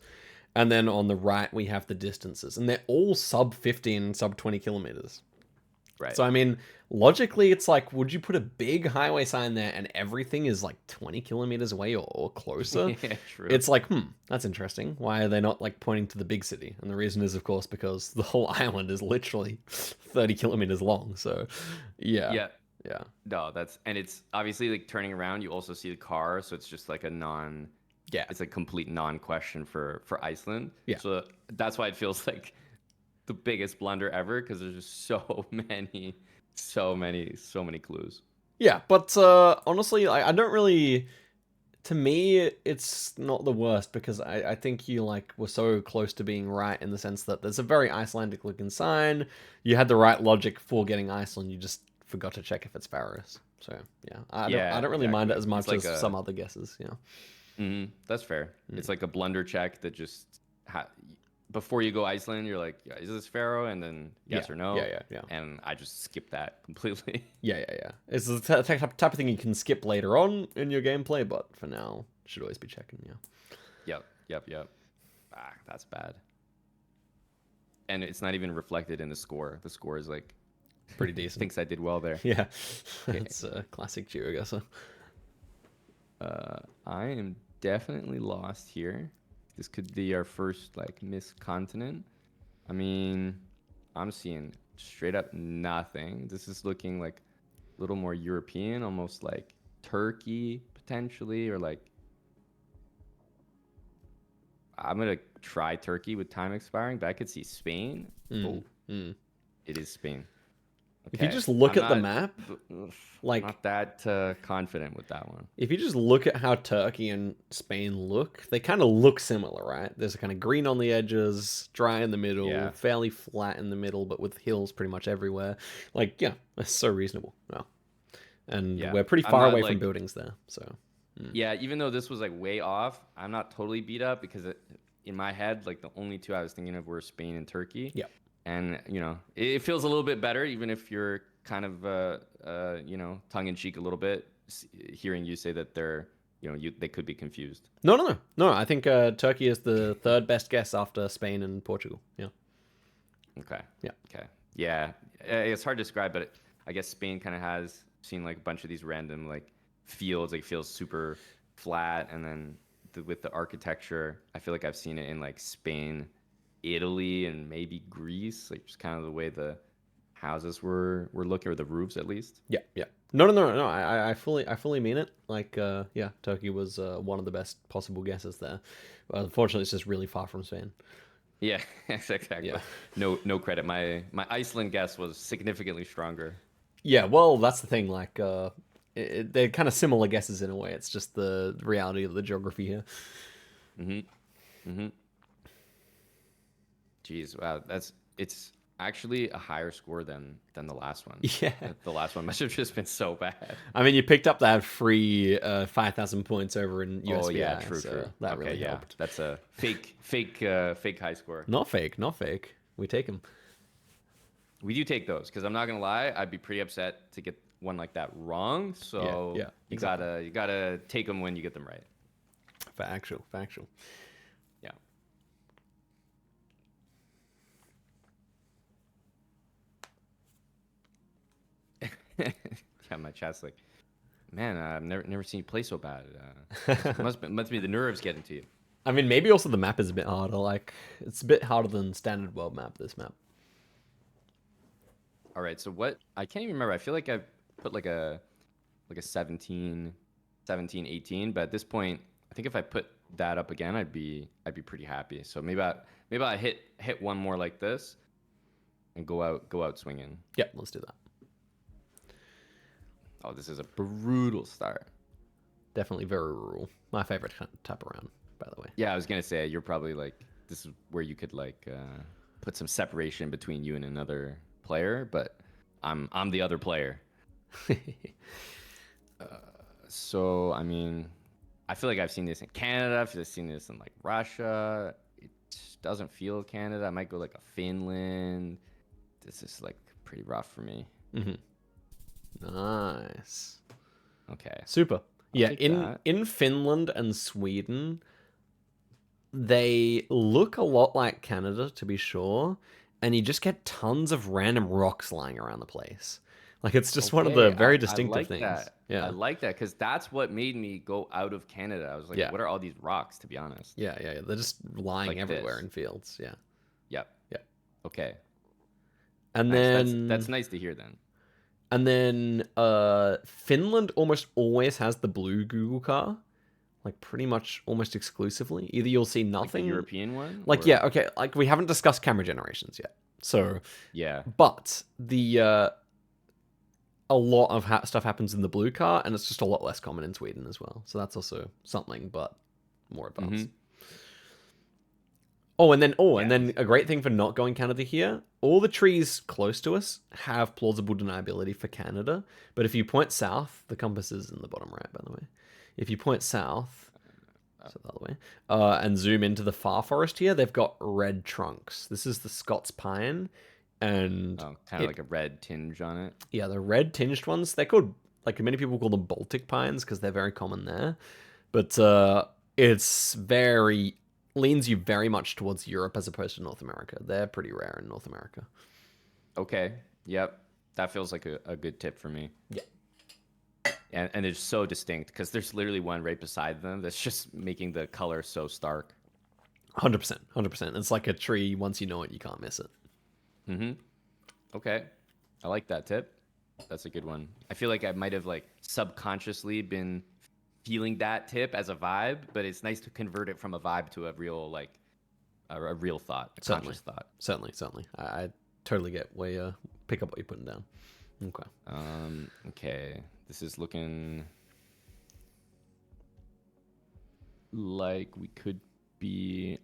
And then on the right, we have the distances. And they're all sub 15, sub 20 kilometers. Right. So I mean, logically, it's like, would you put a big highway sign there and everything is like 20 kilometers away or closer? Yeah, true. It's like, that's interesting. Why are they not like pointing to the big city? And the reason is, of course, because the whole island is literally 30 kilometers long. So, yeah, Yeah. yeah, No, and it's obviously like turning around, you also see the car, so it's just like yeah, it's a complete non-question for Iceland. yeah. So that's why it feels like the biggest blunder ever, because there's just so many clues. Yeah, but honestly, I don't really. To me, it's not the worst because I think you like were so close to being right in the sense that there's a very Icelandic looking sign. You had the right logic for getting Iceland. You just forgot to check if it's Faroes. So yeah, I Yeah, don't really mind it exactly. as It's much like as some other guesses. Yeah. that's fair. It's like a blunder check that just before you go Iceland, you're like, yeah, is this Faroe? And then yes Yeah, or no. yeah. And I just skipped that completely. Yeah. It's the type of thing you can skip later on in your gameplay, but for now, should always be checking. Yeah. Yep. Ah, that's bad. And it's not even reflected in the score. The score is like Pretty decent. thinks I did well there. Yeah, it's a classic Geoguessr. I am definitely lost here. This could be our first like missed continent. I mean, I'm seeing straight up nothing. This is looking like a little more European, almost like Turkey potentially, or like I'm gonna try Turkey with time expiring, but I could see Spain. Oh, it is Spain. If you Okay. just look I'm at the not, map, like not that confident with that one. if you just look at how Turkey and Spain look, they kind of look similar, right? There's a kind of green on the edges, dry in the middle, Yeah. fairly flat in the middle, but with hills pretty much everywhere. Like, yeah, that's so reasonable. No. And Yeah. we're pretty I'm far not away like from buildings there, so. Yeah, even though this was like way off, I'm not totally beat up because in my head, like the only two I was thinking of were Spain and Turkey. Yeah. And it feels a little bit better, even if you're kind of tongue in cheek a little bit, hearing you say that they could be confused. No. I think Turkey is the third best guess after Spain and Portugal. Yeah. Okay. Yeah. Okay. Yeah, it's hard to describe, but I guess Spain kind of has seen like a bunch of these random like fields, like feels super flat, and then with the architecture, I feel like I've seen it in like Spain, Italy, and maybe Greece, like just kind of the way the houses were looking, or the roofs at least. Yeah. No. I fully mean it. Like, yeah, Turkey was one of the best possible guesses there. But unfortunately, it's just really far from Spain. Yeah, exactly. Yeah. No credit. My Iceland guess was significantly stronger. Yeah, well, that's the thing. Like, they're kind of similar guesses in a way. It's just the reality of the geography here. Jeez, wow, it's actually a higher score than the last one. Yeah. The last one must have just been so bad. I mean, you picked up that free 5,000 points over in USVI. Oh yeah, true. That okay, really yeah, helped. that's a fake high score. Not fake. We take them. We do take those because I'm not gonna lie, I'd be pretty upset to get one like that wrong. So Yeah, you exactly. gotta take them when you get them right. Factual. Yeah. Yeah, my chat's like, man, I've never seen you play so bad. Must be the nerves getting to you. I mean, maybe also the map is a bit harder. Like, it's a bit harder than standard world map, this map. All right, so what I can't even remember. I feel like I put like a 17, 18, but at this point, I think if I put that up again, I'd be pretty happy. So maybe I hit one more like this and go out swinging. Yeah, let's do that. Oh, this is a brutal start. Definitely very rural. My favorite type of round, by the way. Yeah, I was gonna say you're probably like this is where you could like put some separation between you and another player, but I'm the other player. So I mean, I feel like I've seen this in Canada. I've seen this in like Russia. It doesn't feel Canada. I might go like a Finland. This is like pretty rough for me. Nice. Okay. Super. Yeah, take in that. in Finland and Sweden, they look a lot like Canada, to be sure, and you just get tons of random rocks lying around the place. Like it's just one of the Okay, very I distinctive like things. that. I Yeah. like that because that's what made me go out of Canada. I was like, Yeah. what are all these rocks, to be honest? Yeah. They're just lying Like everywhere this. in fields. Yeah. Yep. Yeah. Okay. And Nice. That's then nice to hear then. Finland almost always has the blue Google car, like pretty much almost exclusively. Either you'll see Like the nothing, European one like or yeah, okay, like we haven't discussed camera generations yet. So, yeah. but the a lot of stuff happens in the blue car, and it's just a lot less common in Sweden as well. So that's also something, but more advanced. Mm-hmm. And Yeah. then a great thing for not going Canada here, all the trees close to us have plausible deniability for Canada. But if you point south, the compass is in the bottom right, by the way. If you point south, so the other way, and zoom into the far forest here, they've got red trunks. This is the Scots pine, and Oh, kind of like a red tinge on it. yeah, the red tinged ones. They're called, like many people call them Baltic pines because they're very common there. But it's very leans you very much towards Europe as opposed to North America. They're pretty rare in North America. Okay. Yep. That feels like a good tip for me. Yeah. And it's so distinct because there's literally one right beside them that's just making the color so stark. 100%. 100%. It's like a tree. Once you know it, you can't miss it. Mm-hmm. Okay. I like that tip. That's a good one. I feel like I might have like subconsciously been feeling that tip as a vibe, but it's nice to convert it from a vibe to a real like a real thought, a Certainly. conscious thought. Certainly. I totally get where you pick up what you're putting down. Okay. Okay. This is looking like we could be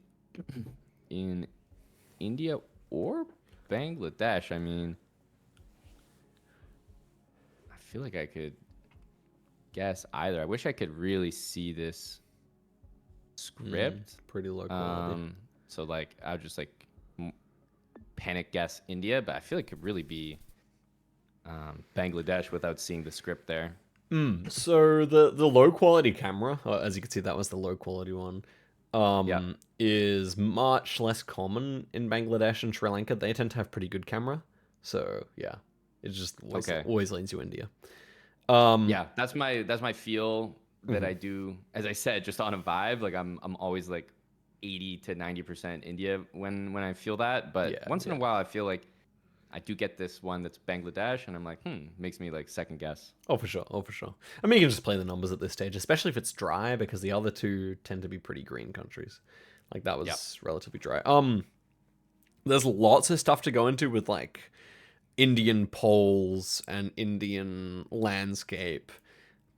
in India or Bangladesh. I mean, I feel like I could guess either. I wish I could really see this script. Pretty low quality. So like I would just like panic guess India, but I feel like it could really be Bangladesh without seeing the script there. So the low quality camera, as you can see, that was the low quality one. Yeah. Is much less common in Bangladesh and Sri Lanka. They tend to have pretty good camera. So yeah, it just Okay. always leans to India. Yeah, that's my feel that I do. As I said, just on a vibe. Like I'm always like 80 to 90% India when I feel that. But Yeah, once in a while, I feel like I do get this one that's Bangladesh, and I'm like, makes me like second guess. Oh, for sure. I mean, you can just play the numbers at this stage, especially if it's dry, because the other two tend to be pretty green countries. Like that was relatively dry. There's lots of stuff to go into with like Indian poles and Indian landscape,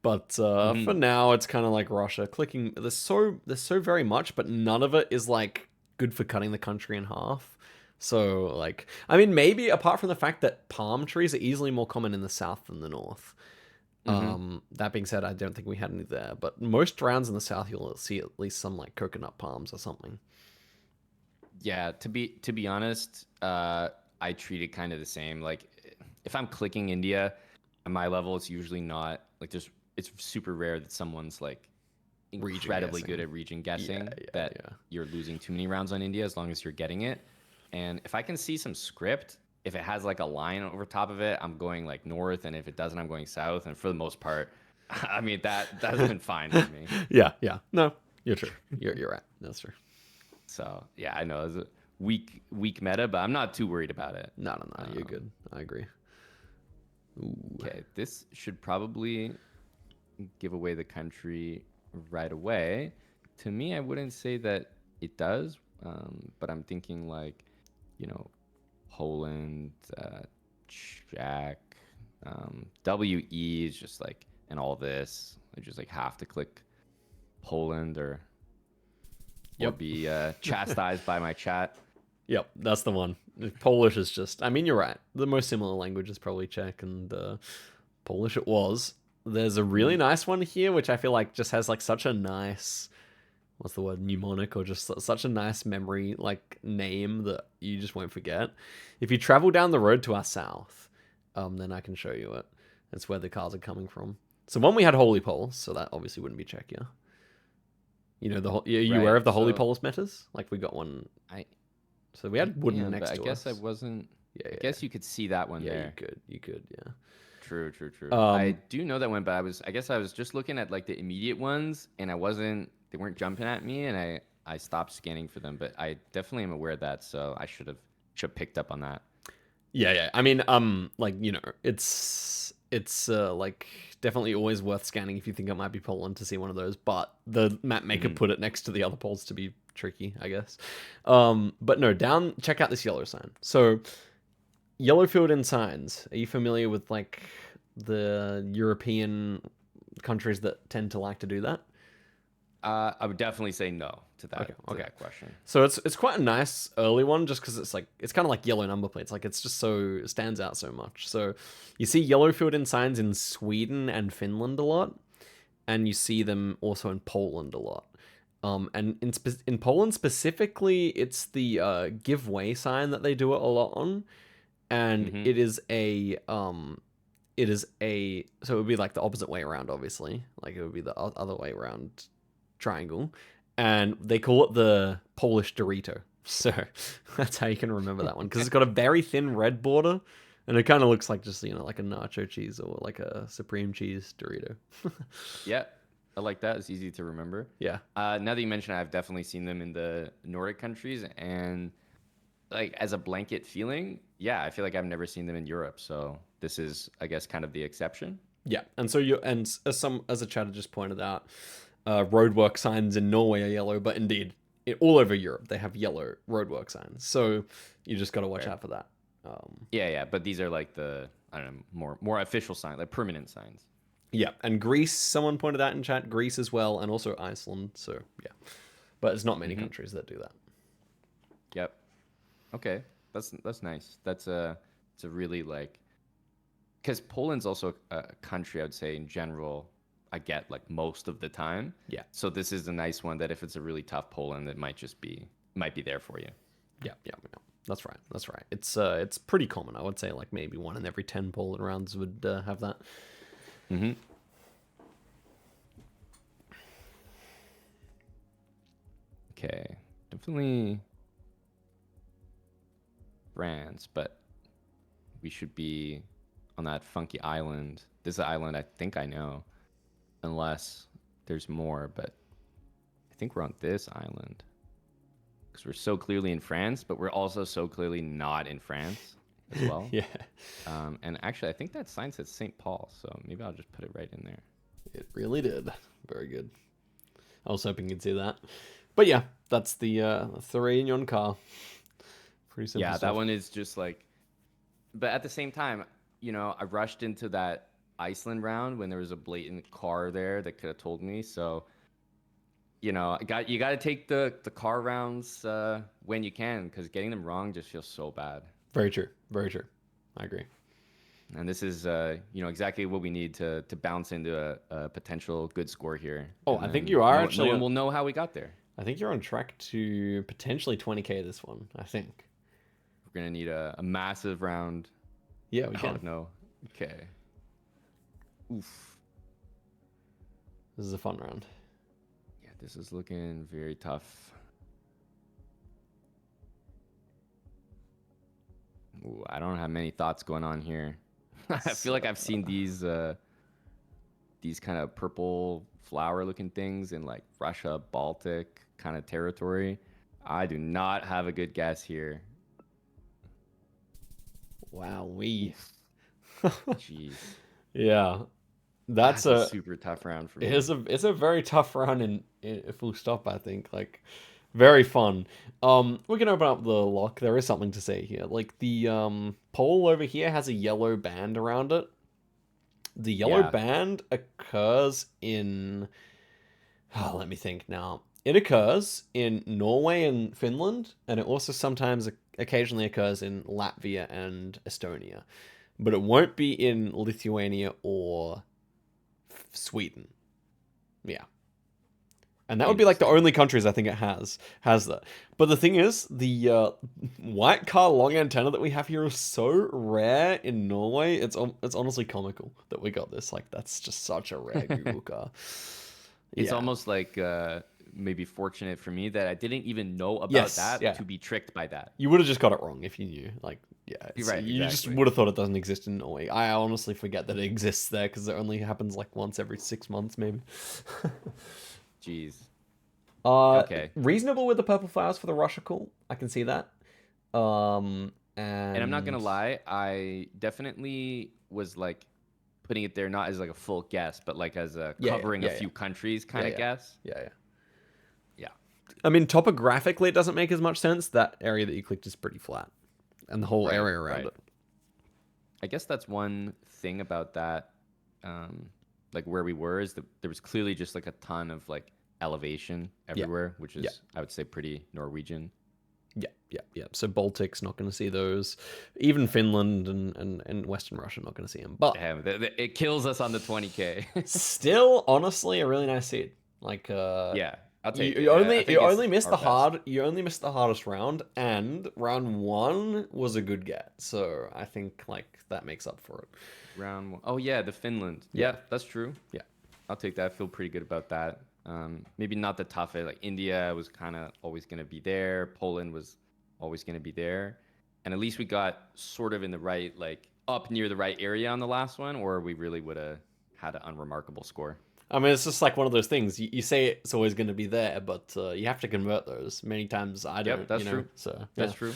but for now, it's kind of like Russia. Clicking, there's so very much, but none of it is like good for cutting the country in half. So, like, I mean, maybe apart from the fact that palm trees are easily more common in the south than the north. That being said, I don't think we had any there, but most rounds in the south, you'll see at least some like coconut palms or something. Yeah, to be honest, I treat it kind of the same. Like if I'm clicking India, at my level, it's usually not like there's. It's super rare that someone's like incredibly good at region guessing you're losing too many rounds on India as long as you're getting it. And if I can see some script, if it has like a line over top of it, I'm going like north, and if it doesn't, I'm going south. And for the most part, I mean that's been fine for me. Yeah. No, you're true. You're right. That's true. So yeah, I know it's a weak meta, but I'm not too worried about it. No, you're good. I agree. Ooh. Okay, this should probably give away the country right away. To me, I wouldn't say that it does, but I'm thinking like, Poland, Czech, WE is just like, and all this. I just like have to click Poland or be chastised by my chat. Yep, that's the one. Polish is just, I mean, you're right. The most similar language is probably Czech and Polish it was. There's a really nice one here, which I feel like just has like such a nice, what's the word, mnemonic, or just such a nice memory, like name that you just won't forget. If you travel down the road to our south, then I can show you it. That's where the cars are coming from. So one we had holy poles, so that obviously wouldn't be Czechia. You know, are you aware of the holy poles metas? Like we got one. So we had wooden Damn, next but I to guess I us. wasn't. Yeah, I yeah, guess you could see that one yeah. there. You could, yeah. True, true, true. I Um, do know that one, but I guess I was just looking at like the immediate ones, and I wasn't. They weren't jumping at me, and I stopped scanning for them. But I definitely am aware of that, so I should have picked up on that. yeah, yeah. I mean, like it's like definitely always worth scanning if you think it might be Poland to see one of those. But the map maker Hmm. put it next to the other poles to be tricky, I guess. But no, down. Check out this yellow sign. So yellow filled in signs. Are you familiar with like the European countries that tend to like to do that? I would definitely say no to Okay, that okay. question. So it's quite a nice early one, just because it's like it's kind of like yellow number plates. Like it's just so it stands out so much. So you see yellow filled in signs in Sweden and Finland a lot, and you see them also in Poland a lot. And in Poland specifically, it's the give way sign that they do it a lot on, and Hmm. it is a so it would be like the opposite way around, obviously. Like it would be the other way around triangle, and they call it the Polish Dorito. So that's how you can remember that one because it's got a very thin red border, and it kind of looks like just like a nacho cheese or like a supreme cheese Dorito. Yeah, I like that. It's easy to remember. Yeah, Now that you mention it, I've definitely seen them in the Nordic countries, and like as a blanket feeling, yeah, I feel like I've never seen them in Europe. So this is, I guess, kind of the exception. yeah, and so you and as a chatter just pointed out, roadwork signs in Norway are yellow, but indeed, all over Europe they have yellow roadwork signs. So you just got to watch Fair. out for that. Um, Yeah, yeah, but these are like the I don't know more official signs, like permanent signs. Yeah, and Greece, someone pointed out in chat, Greece as well, and also Iceland. So yeah, but it's not many Hmm. countries that do that. Yep. Okay, that's nice. It's a really like because Poland's also a country I would say in general I get like most of the time. Yeah, So this is a nice one that if it's a really tough Poland, it might be there for you. yeah, yeah, yeah. That's right. That's right. It's pretty common. I would say like maybe one in every 10 Poland rounds would have that. Hmm. Okay, definitely France, but we should be on that funky island. This is an island I think I know, unless there's more, but I think we're on this island because we're so clearly in France, but we're also so clearly not in France as well. Yeah, And actually, I think that sign says St. Paul, so maybe I'll just put it right in there. it really did. Very good. I was hoping you'd see that. But yeah, that's the three in yon car. Pretty simple Yeah, that stuff. one is just like, but at the same time, I rushed into that Iceland round when there was a blatant car there that could have told me. So, you got to take the car rounds when you can because getting them wrong just feels so bad. Very true. Very true. I agree. And this is, exactly what we need to bounce into a potential good score here. Oh, And I think then you are no actually. one will know how we got there. I think you're on track to potentially 20k this one. I think. We're gonna need a massive round. Yeah, we Oh can. no. Okay. Oof. This is a fun round. Yeah, this is looking very tough. Ooh, I don't have many thoughts going on here. I feel like I've seen these kind of purple flower looking things in like Russia, Baltic kind of territory. I do not have a good guess here. Wow, we. Jeez. Yeah, that's That's a a. super tough round for It me. is a. It's a very tough round in full stop. I think like very fun. We can open up the lock. There is something to say here. Like the pole over here has a yellow band around it. The yellow Yeah. band occurs in. Oh, let me think now. It occurs in Norway and Finland, and it also sometimes occasionally occurs in Latvia and Estonia. But it won't be in Lithuania or Sweden. Yeah. And that would be like the Interesting. only countries I think it has that. But the thing is, the white car long antenna that we have here is so rare in Norway. It's honestly comical that we got this. Like that's just such a rare Google car. It's Yeah. almost like maybe fortunate for me that I didn't even know about Yes, that yeah. to be tricked by that. You would have just got it wrong if you knew. Like, yeah, You're right, you just exactly. would have thought it doesn't exist in Norway. I honestly forget that it exists there because it only happens like once every 6 months, maybe. Jeez. uh, Okay. Reasonable with the purple flowers for the Russia call. I can see that. And I'm not gonna And lie, I definitely was like putting it there not as like a full guess, but like as a yeah, covering a yeah, yeah, few countries yeah, kind of yeah, guess. yeah, yeah. Yeah. I mean, topographically, it doesn't make as much sense. That area that you clicked is pretty flat, and the whole Right, area around right. it. I guess that's one thing about that, like where we were, is that there was clearly just like a ton of like elevation Yeah, everywhere, which yeah. is, I would say, pretty Norwegian. Yeah, yeah, yeah. So Baltic's not going to see those. Even Finland and Western Russia not going to see them. But Damn, it kills us on the 20K. still, honestly, a really nice seed. Like, Yeah, I'll take you, it. you I only you think it's only missed our best. you only missed the hardest round, and round one was a good get. So I think like that makes up for it. Round one. Oh yeah, the Finland. Yeah, Yeah, that's true. yeah. I'll take that. I feel pretty good about that. Maybe not the toughest. Like India was kind of always going to be there. Poland was always going to be there. And at least we got sort of in the right, like up near the right area on the last one, or we really would have had an unremarkable score. I mean, it's just like one of those things. You say it's always going to be there, but you have to convert those. Many times I Yep, don't, that's true. So yeah, That's true.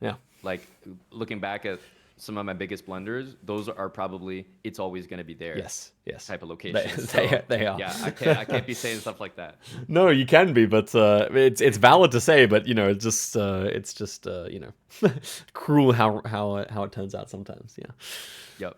yeah. Like looking back at some of my biggest blunders, those are probably it's always going to be there Yes, yes. type of They, locations. So they are. yeah, I can't be saying stuff like that. No, you can be, but it's valid to say, but it's just cruel how it turns out sometimes. Yeah. Yep.